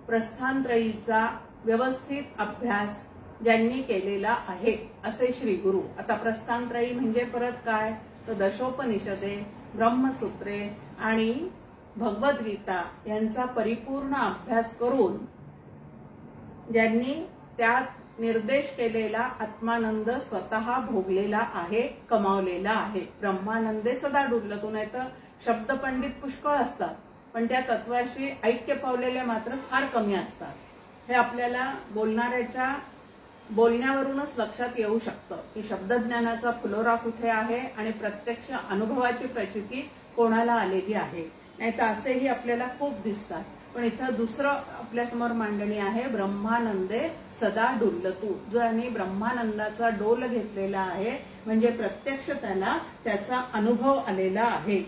Speaker 1: प्रस्थानत्रयीचा व्यवस्थित अभ्यास ज्यांनी केलेला आहे असे श्री गुरु. आता प्रस्थानत्रयी म्हणजे परत काय, तर दशोपनिषदे, ब्रह्मसूत्रे आणि भगवद्गीता यांचा परिपूर्ण अभ्यास करून ज्यांनी त्यात निर्देश केलेला आत्मानंद स्वतः भोगलेला आहे, कमावलेला आहे. ब्रह्मानंदे सदा डुलतो. नाही तर शब्द पंडित पुष्कळ असतात, पण त्या तत्वाशी ऐक्य पावलेले मात्र फार कमी असतात. हे आपल्याला बोलणाऱ्याच्या बोलण्यावरूनच लक्षात येऊ शकतं की शब्दज्ञानाचा फुलोरा कुठे आहे आणि प्रत्यक्ष अनुभवाची प्रचिती कोणाला आलेली आहे. नाही तर असेही आपल्याला खूप दिसतात. पण इथं दुसरं आपल्यासमोर मांडणी आहे, ब्रह्मानंदे सदा डुलतू. ज्यांनी ब्रह्मानंदाचा डोल घेतलेला आहे म्हणजे प्रत्यक्ष त्याला त्याचा अनुभव आलेला आहे.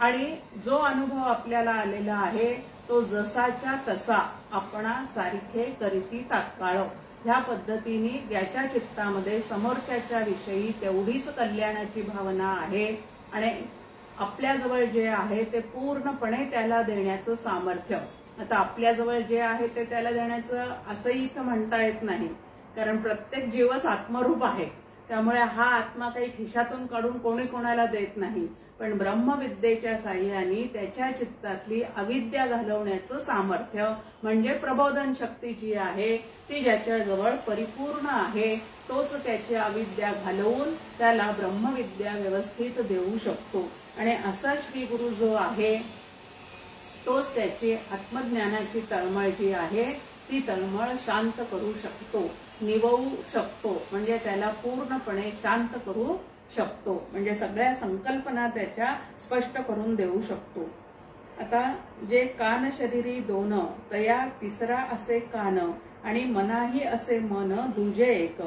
Speaker 1: आणि जो अनुभव आपल्याला आलेला आहे तो जसाच्या तसा आपणा सारखे करीती तात्काळ. ह्या पद्धतीने ज्याच्या चित्तामध्ये समोरच्याच्या विषयी तेवढीच कल्याणाची भावना आहे आणि आपल्याजवळ जे आहे ते पूर्णपणे त्याला देण्याचं सामर्थ्य. आता आपल्याजवळ जे आहे ते त्याला देण्याचं असंही इथं म्हणता येत नाही, कारण प्रत्येक जीवच आत्मरूप आहे. त्यामुळे हा आत्मा काही खिशातून काढून कोणी कोणाला देत नाही, पण ब्रह्मविद्येच्या साह्याने त्याच्या चित्तातली अविद्या घालवण्याचं सामर्थ्य म्हणजे प्रबोधन शक्ती जी आहे ती ज्याच्याजवळ परिपूर्ण आहे तोच त्याची अविद्या घालवून त्याला ब्रह्मविद्या व्यवस्थित देऊ शकतो. आणि असा श्री गुरु जो आहे तोच त्याची आत्मज्ञानाची तळमळ जी आहे ती तळमळ शांत करू शकतो, निववू शकतो. म्हणजे त्याला पूर्णपणे शांत करू शकतो, म्हणजे सगळ्या संकल्पना त्याच्या स्पष्ट करून देऊ शकतो. आता जे कान शरीरी दोन तया तिसरा असे कान आणि मनाही असे मन दुजे एक.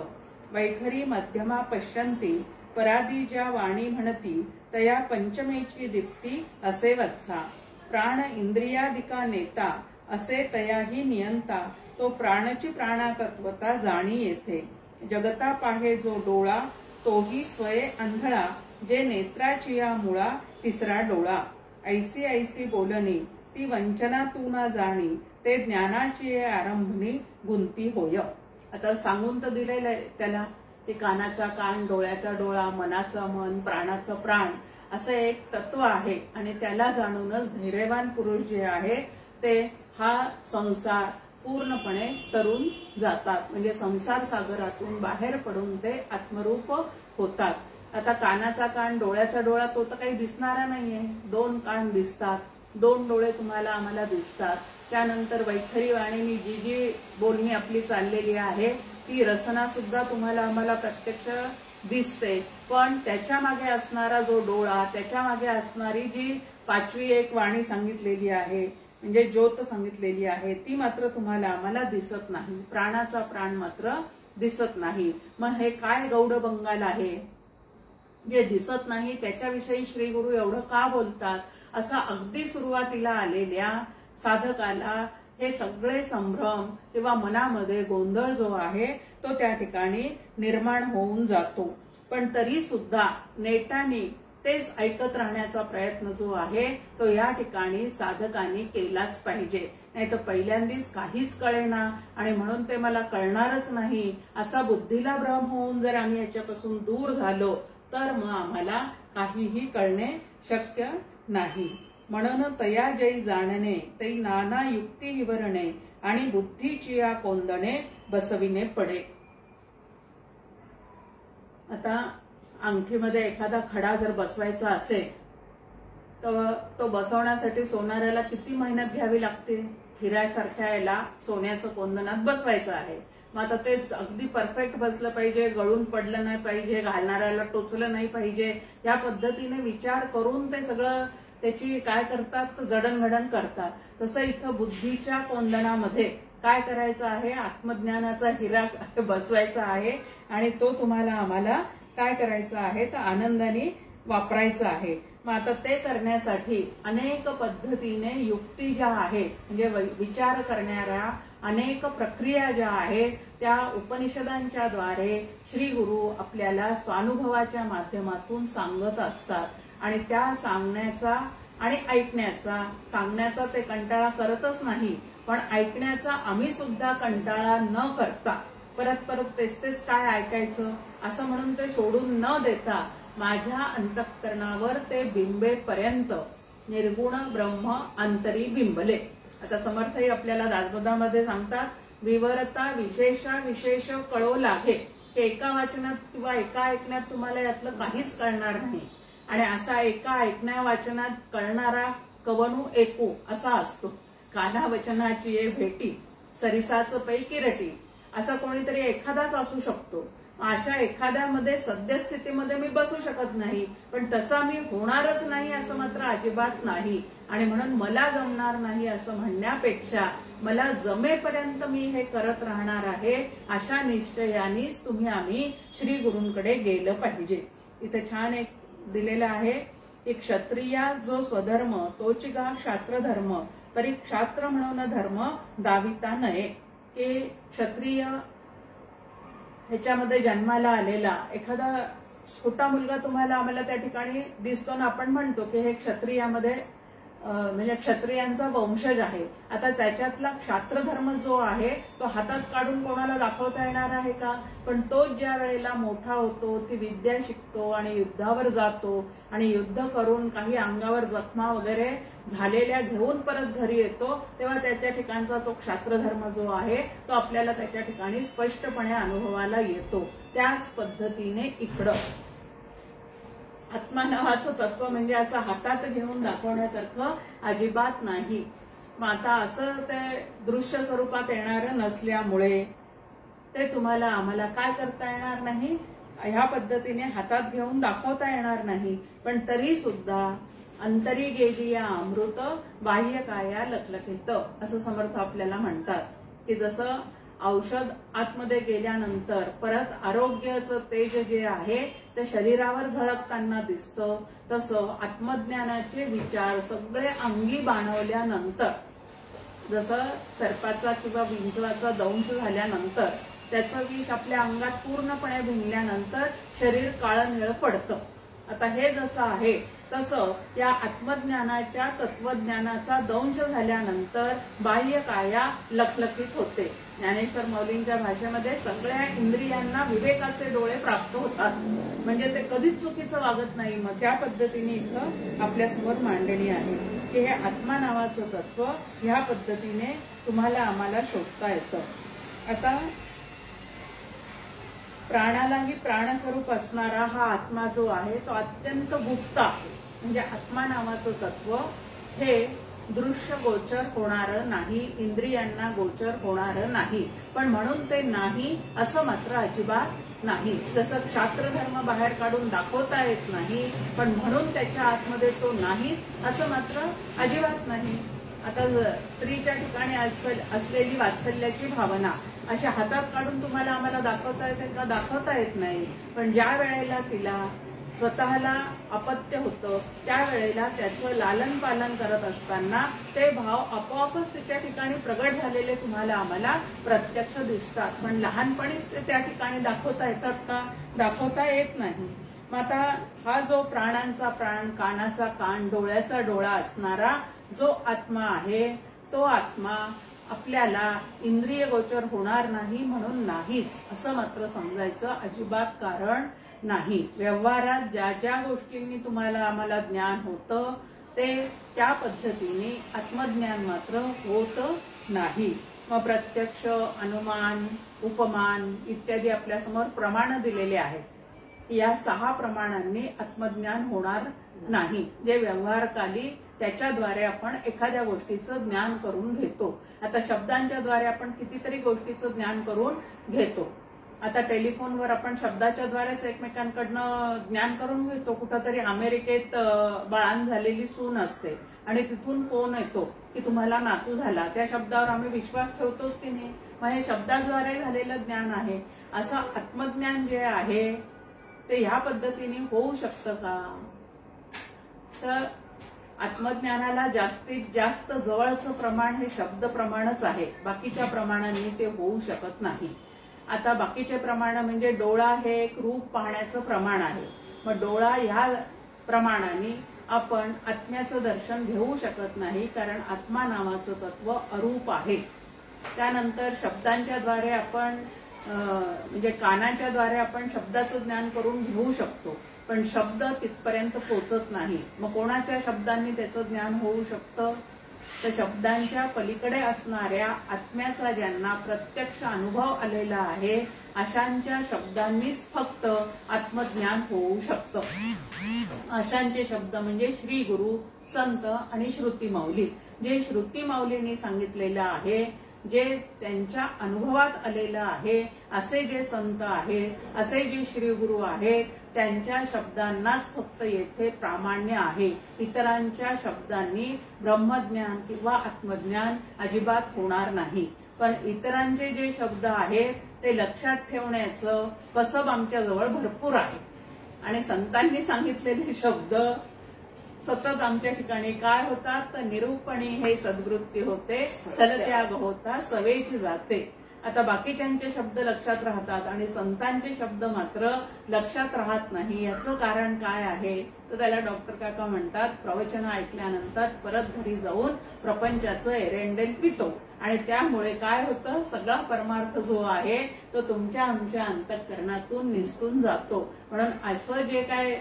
Speaker 1: वैखरी मध्यमा पश्यंती परादी ज्या वाणी म्हणती तया पंचमेची दीप्ती असे वत्सा. प्राण इंद्रियादिका नेता असे तयाही नियंता तो प्राणची प्राणातत्वता जाणी येथे. जगता पाहे जो डोळा तोही स्वये आंधळा जे नेत्राची या मुळा तिसरा डोळा. ऐसी ऐसी बोलणी ती वंचना तू ना जाणी ते ज्ञानाची आरंभणी गुंती होय. आता सांगून तर दिलेलं आहे त्याला की कानाचा कान, डोळ्याचा डोळा, मनाचा मन, प्राणाचं प्राण असं एक तत्व आहे आणि त्याला जाणूनच धैर्यवान पुरुष जे आहे ते हा संसार पूर्णपणे तरून जातात, म्हणजे संसार सागरातून बाहेर पडून ते आत्मरूप होतात. आता कानाचा कान, डोळ्याचा डोळा तो तर काही दिसणारा नाहीये. दोन कान दिसतात, दोन डोळे तुम्हाला आम्हाला दिसतात. त्यानंतर वैखरी वाणीनी जी जी बोलणी आपली चाललेली आहे ती रसना सुद्धा तुम्हाला आम्हाला प्रत्यक्ष दिसते. पण त्याच्या मागे असणारा जो डोळा, त्याच्या मागे असणारी जी पाचवी एक वाणी सांगितलेली आहे म्हणजे ज्योत सांगितलेली आहे ती मात्र तुम्हाला आम्हाला दिसत नाही. प्राणाचा प्राण मात्र दिसत नाही. मग हे काय गौड बंगाल आहे जे दिसत नाही त्याच्याविषयी श्री गुरु एवढं का बोलतात. असा अगदी सुरुवातीला आलेल्या साधकाला हे सगळे संभ्रम किंवा मनामध्ये गोंधळ जो आहे तो त्या ठिकाणी निर्माण होऊन जातो. पण तरी सुद्धा नेटाने तेच ऐकत राहण्याचा प्रयत्न जो आहे तो या ठिकाणी साधकांनी केलाच पाहिजे. नाही तर पहिल्यांदाच काहीच कळेना आणि म्हणून ते मला कळणारच नाही असा बुद्धीला भ्रम होऊन जर आम्ही याच्यापासून दूर झालो तर मग आम्हाला काहीही कळणे शक्य नाही. म्हणून तया जै जाणणे तै नाना युक्ती विवरणे आणि बुद्धीची या कोंदणे बसविणे पडे. आता अंगठीमध्ये एखादा खडा जर बसवायचा असेल तर तो बसवण्यासाठी सोनाऱ्याला किती मेहनत घ्यावी लागते. हिऱ्यासारख्या याला सोन्याचं कोंदणात बसवायचं आहे. मग आता ते अगदी परफेक्ट बसलं पाहिजे, गळून पडलं नाही पाहिजे, घालणाऱ्याला टोचलं नाही पाहिजे, या पद्धतीने विचार करून ते सगळं त्याची काय करतात जडणघडण करतात. तसं इथं बुद्धीच्या कोंदणामध्ये काय करायचं आहे, आत्मज्ञानाचा हिरा बसवायचा आहे आणि तो तुम्हाला आम्हाला काय करायचं आहे तर आनंदाने वापरायचा आहे. मग आता ते करण्यासाठी अनेक पद्धतीने युक्ती ज्या आहेत म्हणजे विचार करणाऱ्या अनेक प्रक्रिया ज्या आहेत त्या उपनिषदांच्या द्वारे श्री गुरु आपल्याला स्वानुभवाच्या माध्यमातून सांगत असतात आणि त्या सांगण्याचा आणि ऐकण्याचा, सांगण्याचा ते कंटाळा करतच नाही, पण ऐकण्याचा आम्ही सुद्धा कंटाळा न करता परत परत तेच तेच काय ऐकायचं असं म्हणून ते सोडून न देता माझ्या अंतःकरणावर ते बिंबेपर्यंत निर्गुण ब्रह्म अंतरी बिंबले. आता समर्थही आपल्याला दासबोधामध्ये सांगतात, विवरता विशेषा विशेष कळो लागे, की एका वाचनात किंवा एका ऐकण्यात तुम्हाला यातलं काहीच कळणार नाही. आणि असा एका ऐकण्या वाचनात कळणारा कवनू एकू असा असतो. काना वचनाची ये भेटी, सरिसाच पैकी रटी, असा कोणीतरी एखादाच असू शकतो. अशा एखाद्यामध्ये सद्यस्थितीमध्ये मी बसू शकत नाही, पण तसा मी होणारच नाही असं मात्र अजिबात नाही. आणि म्हणून मला जमणार नाही असं म्हणण्यापेक्षा मला जमेपर्यंत मी हे करत राहणार आहे, अशा निश्चयानेच तुम्ही आम्ही श्री गुरूंकडे गेलं पाहिजे. इथे छान एक दिलेलं आहे, एक क्षत्रिया जो स्वधर्म तोच गा क्षात्र धर्म, तरी क्षात्र म्हणून धर्म दाविता नये. की क्षत्रिय ह्याच्यामध्ये जन्माला आलेला एखादा छोटा मुलगा तुम्हाला आम्हाला त्या ठिकाणी दिसतो ना, आपण म्हणतो की हे क्षत्रियामध्ये म्हणजे क्षत्रियांचा वंशज आहे. आता त्याच्यातला क्षात्र धर्म जो आहे तो हातात काढून कोणाला दाखवता येणार आहे का? पण तो ज्या वेळेला मोठा होतो, ती विद्या शिकतो आणि युद्धावर जातो आणि युद्ध करून काही अंगावर जखमा वगैरे झालेल्या घेऊन परत घरी येतो, तेव्हा त्याच्या ठिकाणचा तो क्षात्र धर्म जो आहे तो आपल्याला त्याच्या ठिकाणी स्पष्टपणे अनुभवाला येतो. त्याच पद्धतीने इकडं आत्मा नावाचं तत्व म्हणजे असं हातात घेऊन दाखवण्यासारखं अजिबात नाही. मग आता असं ते दृश्य स्वरूपात येणारं नसल्यामुळे ते तुम्हाला आम्हाला काय करता येणार नाही, ह्या पद्धतीने हातात घेऊन दाखवता येणार नाही. पण तरी सुद्धा अंतरी गेली या अमृत, बाह्य काया लखलखित, असं समर्थ आपल्याला म्हणतात. की जसं औषध आतमध्ये गेल्यानंतर परत आरोग्याचं तेज जे आहे ते शरीरावर झळकताना दिसतं, तसं आत्मज्ञानाचे विचार सगळे अंगी बाणवल्यानंतर, जसं सर्पाचा किंवा विंचवाचा दंश झाल्यानंतर त्याचं विष आपल्या अंगात पूर्णपणे भिनल्यानंतर शरीर काळं निळं पडतं. आता हे जसं आहे तसं या आत्मज्ञानाच्या तत्वज्ञानाचा दंश झाल्यानंतर बाह्य काया लखलखित होते. ज्ञानेश्वर माऊलींच्या भाषेमध्ये सगळ्या इंद्रियांना विवेकाचे डोळे प्राप्त होतात, म्हणजे ते कधीच चुकीचं वागत नाही. मग त्या पद्धतीने इथं आपल्यासमोर मांडणी आहे की हे आत्मा नावाचं तत्व ह्या पद्धतीने तुम्हाला आम्हाला शोधता येतं. आता प्राणालाही प्राणस्वरूप असणारा हा आत्मा जो आहे तो अत्यंत गुप्त आहे. म्हणजे आत्मा नावाचं तत्व हे दृश्य गोचर होणारं नाही, इंद्रियांना गोचर होणारं नाही. पण म्हणून ते नाही असं मात्र अजिबात नाही. जसं क्षात्र धर्म बाहेर काढून दाखवता येत नाही, पण म्हणून त्याच्या आतमध्ये तो नाही असं मात्र अजिबात नाही. आता स्त्रीच्या ठिकाणी असलेली वात्सल्याची भावना अशा हातात काढून तुम्हाला आम्हाला दाखवता येते का? दाखवता येत नाही. पण ज्या वेळेला तिला स्वतःला अपत्य होतं त्यावेळेला त्याचं लालन पालन करत असताना ते भाव आपोआपच तिच्या ठिकाणी प्रगट झालेले तुम्हाला आम्हाला प्रत्यक्ष दिसतात. पण लहानपणीच ते त्या ठिकाणी दाखवता येतात का? दाखवता येत नाही. मग आता हा जो प्राणांचा प्राण, कानाचा कान, डोळ्याचा डोळा असणारा जो आत्मा आहे तो आत्मा आपल्याला इंद्रिय गोचर होणार नाही म्हणून नाहीच असं मात्र समजायचं अजिबात कारण नाही. व्यवहारात ज्या ज्या गोष्टींनी तुम्हाला आम्हाला ज्ञान होतं ते त्या पद्धतीने आत्मज्ञान मात्र होत नाही. मग प्रत्यक्ष, अनुमान, उपमान इत्यादी आपल्यासमोर प्रमाण दिलेले आहेत. या 6 प्रमाणांनी आत्मज्ञान होणार नाही. जे व्यवहारकाली त्याच्याद्वारे आपण एखाद्या गोष्टीचं ज्ञान करून घेतो. आता शब्दांच्या द्वारे आपण कितीतरी गोष्टीचं ज्ञान करून घेतो. आता टेलिफोनवर आपण शब्दाच्या द्वारेच एकमेकांकडनं ज्ञान करून घेतो. कुठंतरी अमेरिकेत बाळान झालेली सून असते आणि तिथून फोन येतो की तुम्हाला नातू झाला. त्या शब्दावर आम्ही विश्वास ठेवतोच की नाही? मग हे शब्दाद्वारे झालेलं ज्ञान आहे. असं आत्मज्ञान जे आहे ते ह्या पद्धतीने होऊ शकतं का? तर आत्मज्ञानाला जास्तीत जास्त जवळचं प्रमाण हे शब्द प्रमाणच आहे. बाकीच्या प्रमाणांनी ते होऊ शकत नाही. आता बाकीचे प्रमाण म्हणजे डोळा हे एक रूप पाहण्याचं प्रमाण आहे. मग डोळा ह्या प्रमाणाने आपण आत्म्याचं दर्शन घेऊ शकत नाही, कारण आत्मा नावाचं तत्व अरूप आहे. त्यानंतर शब्दांच्या द्वारे आपण म्हणजे कानाच्या द्वारे आपण शब्दाचं ज्ञान करून घेऊ शकतो, पण शब्द तिथपर्यंत पोहोचत नाही. मग कोणाच्या शब्दांनी त्याचं ज्ञान होऊ शकतं? तर शब्दांच्या पलीकडे असणाऱ्या आत्म्याचा ज्यांना प्रत्यक्ष अनुभव आलेला आहे अशांच्या शब्दांनीच फक्त आत्मज्ञान होऊ शकतं. अशांचे शब्द म्हणजे श्री गुरु, संत आणि श्रुती माऊली. जे श्रुती माऊलींनी सांगितलेलं आहे, जे त्यांच्या अनुभवात आलेलं आहे, असे जे संत आहेत, असे जे श्री गुरु आहेत, त्यांच्या शब्दांनाच फक्त येथे प्रामाण्य आहे. इतरांच्या शब्दांनी ब्रह्मज्ञान किंवा आत्मज्ञान अजिबात होणार नाही. पण इतरांचे जे शब्द आहेत ते लक्षात ठेवण्याचं कसब आमच्याजवळ भरपूर आहे. आणि संतांनी सांगितलेले शब्द सतत आमच्या ठिकाणी काय होतात? तर निरूपणी हे सद्वृत्ती होते, सलत्याग होता, सवेच जाते. आता बाकीच्यांचे शब्द लक्षात राहतात आणि संतांचे शब्द मात्र लक्षात राहत नाही. याचं कारण काय आहे? तर त्याला डॉक्टर काका म्हणतात, प्रवचन ऐकल्यानंतर परत घरी जाऊन प्रपंचाचं एरेंडेल पितो आणि त्यामुळे काय होतं? सगळा परमार्थ जो आहे तो तुमच्या आमच्या अंतःकरणातून निसटून जातो. म्हणून असं जे काय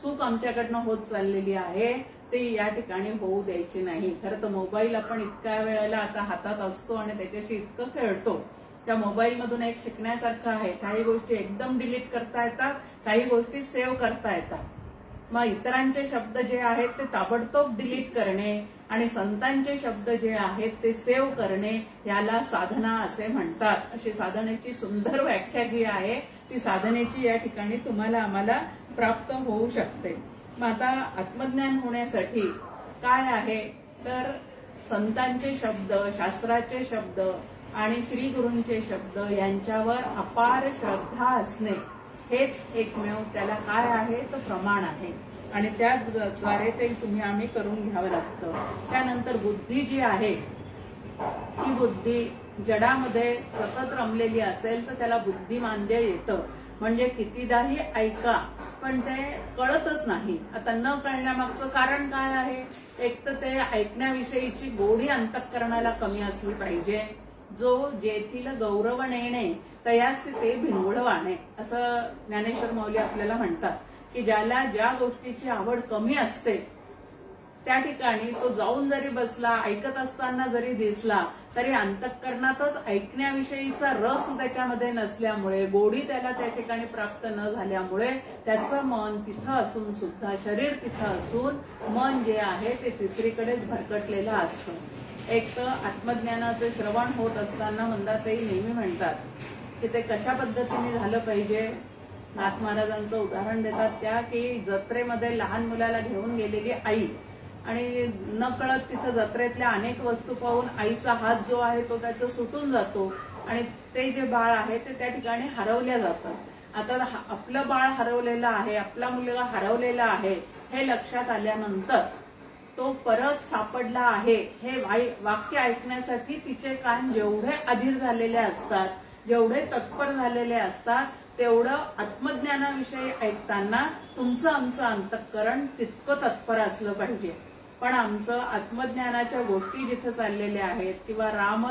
Speaker 1: चूक आमच्याकडनं होत चाललेली आहे ते या ठिकाणी होऊ द्यायची नाही. खरं तर मोबाईल आपण इतक्या वेळेला आता हातात असतो आणि त्याच्याशी इतकं खेळतो, त्या मोबाईल मधून एक शिकण्यासारखं आहे. काही गोष्टी एकदम डिलीट करता येतात, काही गोष्टी सेव्ह करता येतात. मग इतरांचे शब्द जे आहेत ते ताबडतोब डिलीट करणे आणि संतांचे शब्द जे आहेत ते सेव्ह करणे याला साधना असे म्हणतात. अशी साधनेची सुंदर व्याख्या जी आहे ती साधनेची या ठिकाणी तुम्हाला आम्हाला प्राप्त होऊ शकते. मग आता आत्मज्ञान होण्यासाठी काय आहे? तर संतांचे शब्द, शास्त्राचे शब्द आणि श्री गुरूंचे शब्द यांच्यावर अपार श्रद्धा असणे हेच एकमेव त्याला काय आहे? तर प्रमाण आहे. आणि त्याद्वारे ते आम्ही करून घ्यावं लागतं. त्यानंतर बुद्धी जी आहे ती बुद्धी जडामध्ये सतत रमलेली असेल तर त्याला बुद्धिमांद्य येतं. म्हणजे कितीदाही ऐका पण ते कळतच नाही. आता न कळण्यामागचं कारण काय आहे? एक तर ते ऐकण्याविषयीची गोडी अंतःकरणाला कमी असली पाहिजे. जो जेथील गौरव नेणे तयासी ते भिंगुळवाणे असं ज्ञानेश्वर माऊली आपल्याला म्हणतात की ज्याला ज्या गोष्टीची आवड कमी असते त्या ठिकाणी तो जाऊन जरी बसला, ऐकत असताना जरी दिसला तरी अंतःकरणातच ऐकण्याविषयीचा रस त्याच्यामध्ये नसल्यामुळे, गोडी त्याला त्या ठिकाणी प्राप्त न झाल्यामुळे त्याचं मन तिथं असून सुद्धा, शरीर तिथं असून मन जे आहे ते तिसरीकडेच भरकटलेलं असतं. एक तर आत्मज्ञानाचं श्रवण होत असताना मंदाताई नेहमी म्हणतात की ते कशा पद्धतीने झालं पाहिजे. नाथ महाराजांचं उदाहरण देतात त्या की जत्रेमध्ये लहान मुलाला घेऊन गेलेली आई आणि न कळत तिथं जत्रेतल्या अनेक वस्तू पाहून आईचा हात जो आहे तो त्याचा सुटून जातो आणि ते जे बाळ आहे ते त्या ठिकाणी हरवल्या जातं. आता आपलं बाळ हरवलेलं आहे, आपला मुलगा हरवलेला आहे हे लक्षात आल्यानंतर तो परत सापडला आहे हे वाक्य ऐकण्यासाठी तिचे कान जेवढे अधीर झालेले असतात, जेवढे तत्पर झालेले असतात, तेवढं आत्मज्ञानाविषयी ऐकताना तुमचं आमचं अंतःकरण तितकं तत्पर असलं पाहिजे. पण आमचं आत्मज्ञानाच्या गोष्टी जिथं चाललेल्या आहेत किंवा राम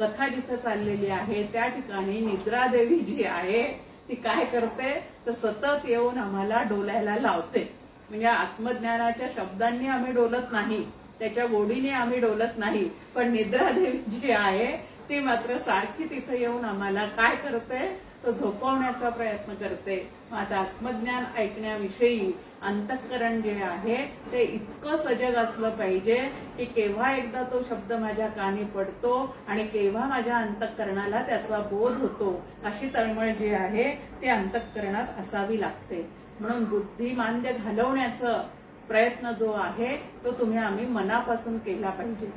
Speaker 1: कथा जिथं चाललेली आहे त्या ठिकाणी निद्रादेवी जी आहे ती काय करते? तर सतत येऊन आम्हाला डोलायला लावते. म्हणजे आत्मज्ञानाच्या शब्दांनी आम्ही डोलत नाही, त्याच्या गोडीने आम्ही डोलत नाही, पण निद्रादेवी जी आहे ती मात्र सारखी तिथं येऊन आम्हाला काय करते? तो झोपवण्याचा प्रयत्न करते. आता आत्मज्ञान ऐकण्याविषयी अंतःकरण जे आहे ते इतकं सजग असलं पाहिजे की केव्हा एकदा तो शब्द माझ्या कानी पडतो आणि केव्हा माझ्या अंतःकरणाला त्याचा बोध होतो, अशी तळमळ जी आहे ती अंतःकरणात असावी लागते. म्हणून बुद्धिमांद्य घालवण्याचा प्रयत्न जो आहे तो आम्ही मनापासून केला पाहिजे.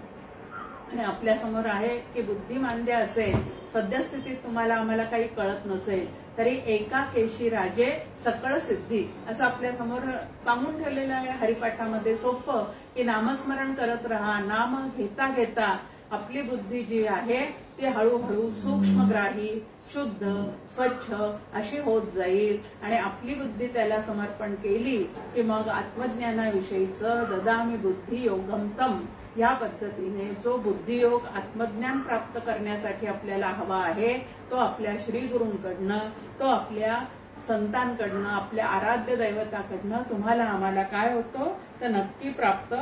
Speaker 1: आणि आपल्या समोर आहे की बुद्धिमांद्य असेल, सद्यस्थितीत तुम्हाला आम्हाला काही कळत नसेल तरी एका केशी राजे सकळ सिद्धी असं आपल्या समोर सांगून ठेवलेलं आहे हरिपाठामध्ये. सोपं की नामस्मरण करत राहा, नाम घेता घेता आपली बुद्धी जी आहे ती हळूहळू सूक्ष्मग्राही, शुद्ध, स्वच्छ अशी होत जाईल आणि आपली बुद्धी त्याला समर्पण केली की मग आत्मज्ञानाविषयीचं ददामी बुद्धी योगम तम या पद्धतीने जो बुद्धियोग आत्मज्ञान प्राप्त करण्यासाठी आपल्याला हवा आहे तो आपल्या श्री गुरूंकडनं, तो आपल्या संतांकडनं, आपल्या आराध्य दैवताकडनं तुम्हाला आम्हाला काय होतो तर नक्की प्राप्त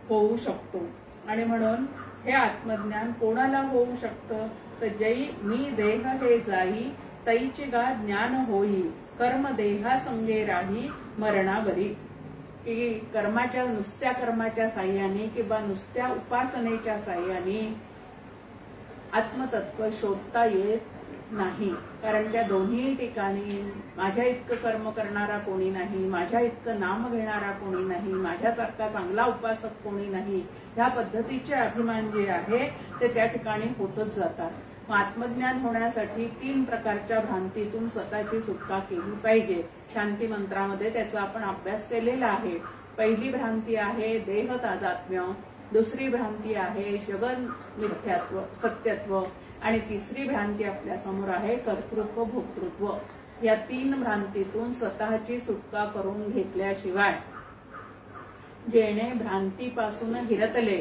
Speaker 1: होऊ शकतो। आणि म्हणून हे आत्मज्ञान कोणाला होऊ शकतं तर जई मी देह हे जाई तैची गा ज्ञान होई कर्म देहा संगे राही मरणावरी। की कर्माच्या नुसत्या कर्माच्या साह्याने किंवा नुसत्या उपासनेच्या साह्याने आत्मतत्व शोधता येत नाही, कारण त्या दोन्ही ठिकाणी माझ्या इतकं कर्म करणारा कोणी नाही, माझ्या इतकं नाम घेणारा कोणी नाही, माझ्यासारखा चांगला उपासक कोणी नाही, ह्या पद्धतीचे अभिमान जे आहे ते त्या ठिकाणी होतच जातात। मग आत्मज्ञान होण्यासाठी 3 प्रकारच्या भ्रांतीतून स्वतःची सुटका केली पाहिजे। शांती मंत्रामध्ये त्याचा आपण अभ्यास केलेला आहे। पहिली भ्रांती आहे देह तादात्म्य, दुसरी भ्रांती आहे जगन मिथ्यात्व सत्यत्व आणि तिसरी भ्रांती आपल्या समोर आहे कर्तृत्व भोक्तृत्व। या 3 भ्रांतीतून स्वतःची सुटका करून घेतल्याशिवाय जेणे भ्रांतीपासून हिरतले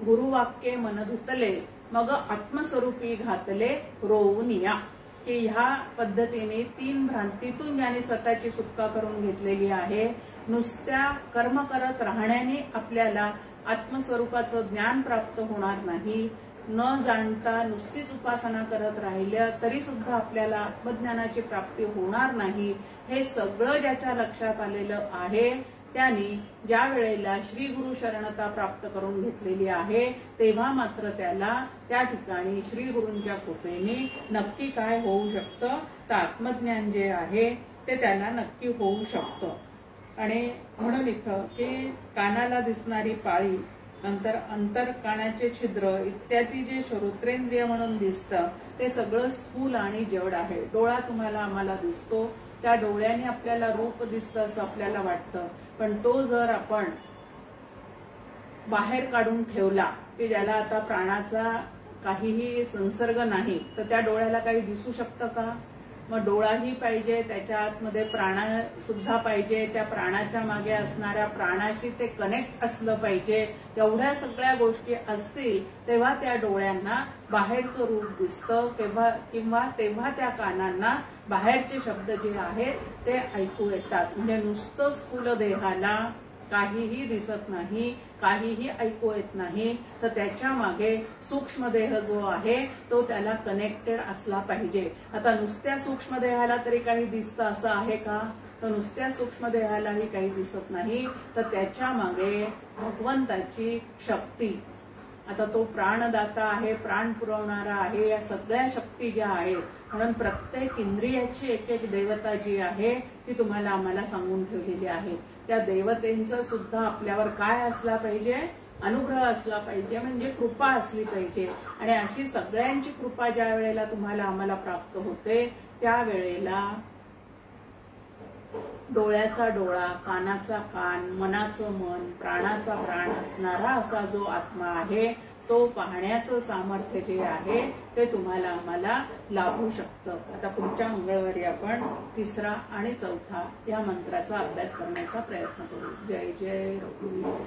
Speaker 1: गुरुवाक्ये मन धुतले मग आत्मस्वरूपी घातले रोवून या। की ह्या पद्धतीने 3 भ्रांतीतून ज्याने स्वतःची सुटका करून घेतलेली आहे, नुसत्या कर्म करत राहण्याने आपल्याला आत्मस्वरूपाचं ज्ञान प्राप्त होणार नाही, न जाणता नुसतीच उपासना करत राहिल्या तरी सुद्धा आपल्याला आत्मज्ञानाची प्राप्ती होणार नाही, हे सगळं ज्याच्या लक्षात आलेलं आहे त्याने ज्या वेळेला श्री गुरु शरणता प्राप्त करून घेतलेली आहे तेव्हा मात्र त्याला त्या ठिकाणी श्री गुरूंच्या कृपेने नक्की काय होऊ शकतं तर आत्मज्ञान जे आहे ते त्याला नक्की होऊ शकतं। आणि म्हणून इथं की कानाला दिसणारी पाळी, नंतर अंतर कानाचे छिद्र इत्यादी जे श्रोत्रेंद्रिय म्हणून दिसतं ते सगळं स्थूल आणि जड आहे। डोळा तुम्हाला आम्हाला दिसतो, त्या डोळ्याने आपल्याला रूप दिसतं असं आपल्याला वाटतं, पण तो जर आपण बाहेर काढून ठेवला की ज्याला आता प्राणाचा काहीही संसर्ग नाही तर त्या डोळ्याला काही दिसू शकतं का? मग डोळाही पाहिजे, त्याच्या आतमध्ये प्राण सुद्धा पाहिजे, त्या प्राणाच्या मागे असणाऱ्या प्राणाशी ते कनेक्ट असलं पाहिजे। एवढ्या सगळ्या गोष्टी असतील तेव्हा त्या डोळ्यांना बाहेरचं रूप दिसतं किंवा तेव्हा त्या कानांना बाहेरचे शब्द जे आहेत ते ऐकू येतात। म्हणजे नुसतं स्थूल देहाला काहीही दिसत नाही, काहीही ऐकू येत नाही, तर त्याच्या मागे सूक्ष्म देह जो आहे तो त्याला कनेक्टेड असला पाहिजे। आता नुसत्या सूक्ष्म देहाला तरी काही दिसतं असं आहे का? तर नुसत्या सूक्ष्म देहालाही काही दिसत नाही, तर त्याच्या मागे भगवंताची शक्ती, आता तो प्राणदाता आहे, प्राण पुरवणारा आहे, या सगळ्या शक्ती ज्या आहेत, म्हणून प्रत्येक इंद्रियाची एक एक देवता जी आहे ती तुम्हाला आम्हाला सांगून ठेवलेली आहे। त्या देवतेंचं सुद्धा आपल्यावर काय असला पाहिजे? अनुग्रह असला पाहिजे, म्हणजे कृपा असली पाहिजे। आणि अशी सगळ्यांची कृपा ज्या वेळेला तुम्हाला आम्हाला प्राप्त होते त्यावेळेला डोळ्याचा डोळा, कानाचा कान, मनाचं मन, प्राणाचा प्राण असणारा असा जो आत्मा आहे तो पाहण्याचं सामर्थ्य जे आहे ते तुम्हाला आम्हाला लाभू शकतं। आता पुढच्या मंगळवारी आपण 3रा आणि 4था या मंत्राचा अभ्यास करण्याचा प्रयत्न करू। जय जय रघुवीर।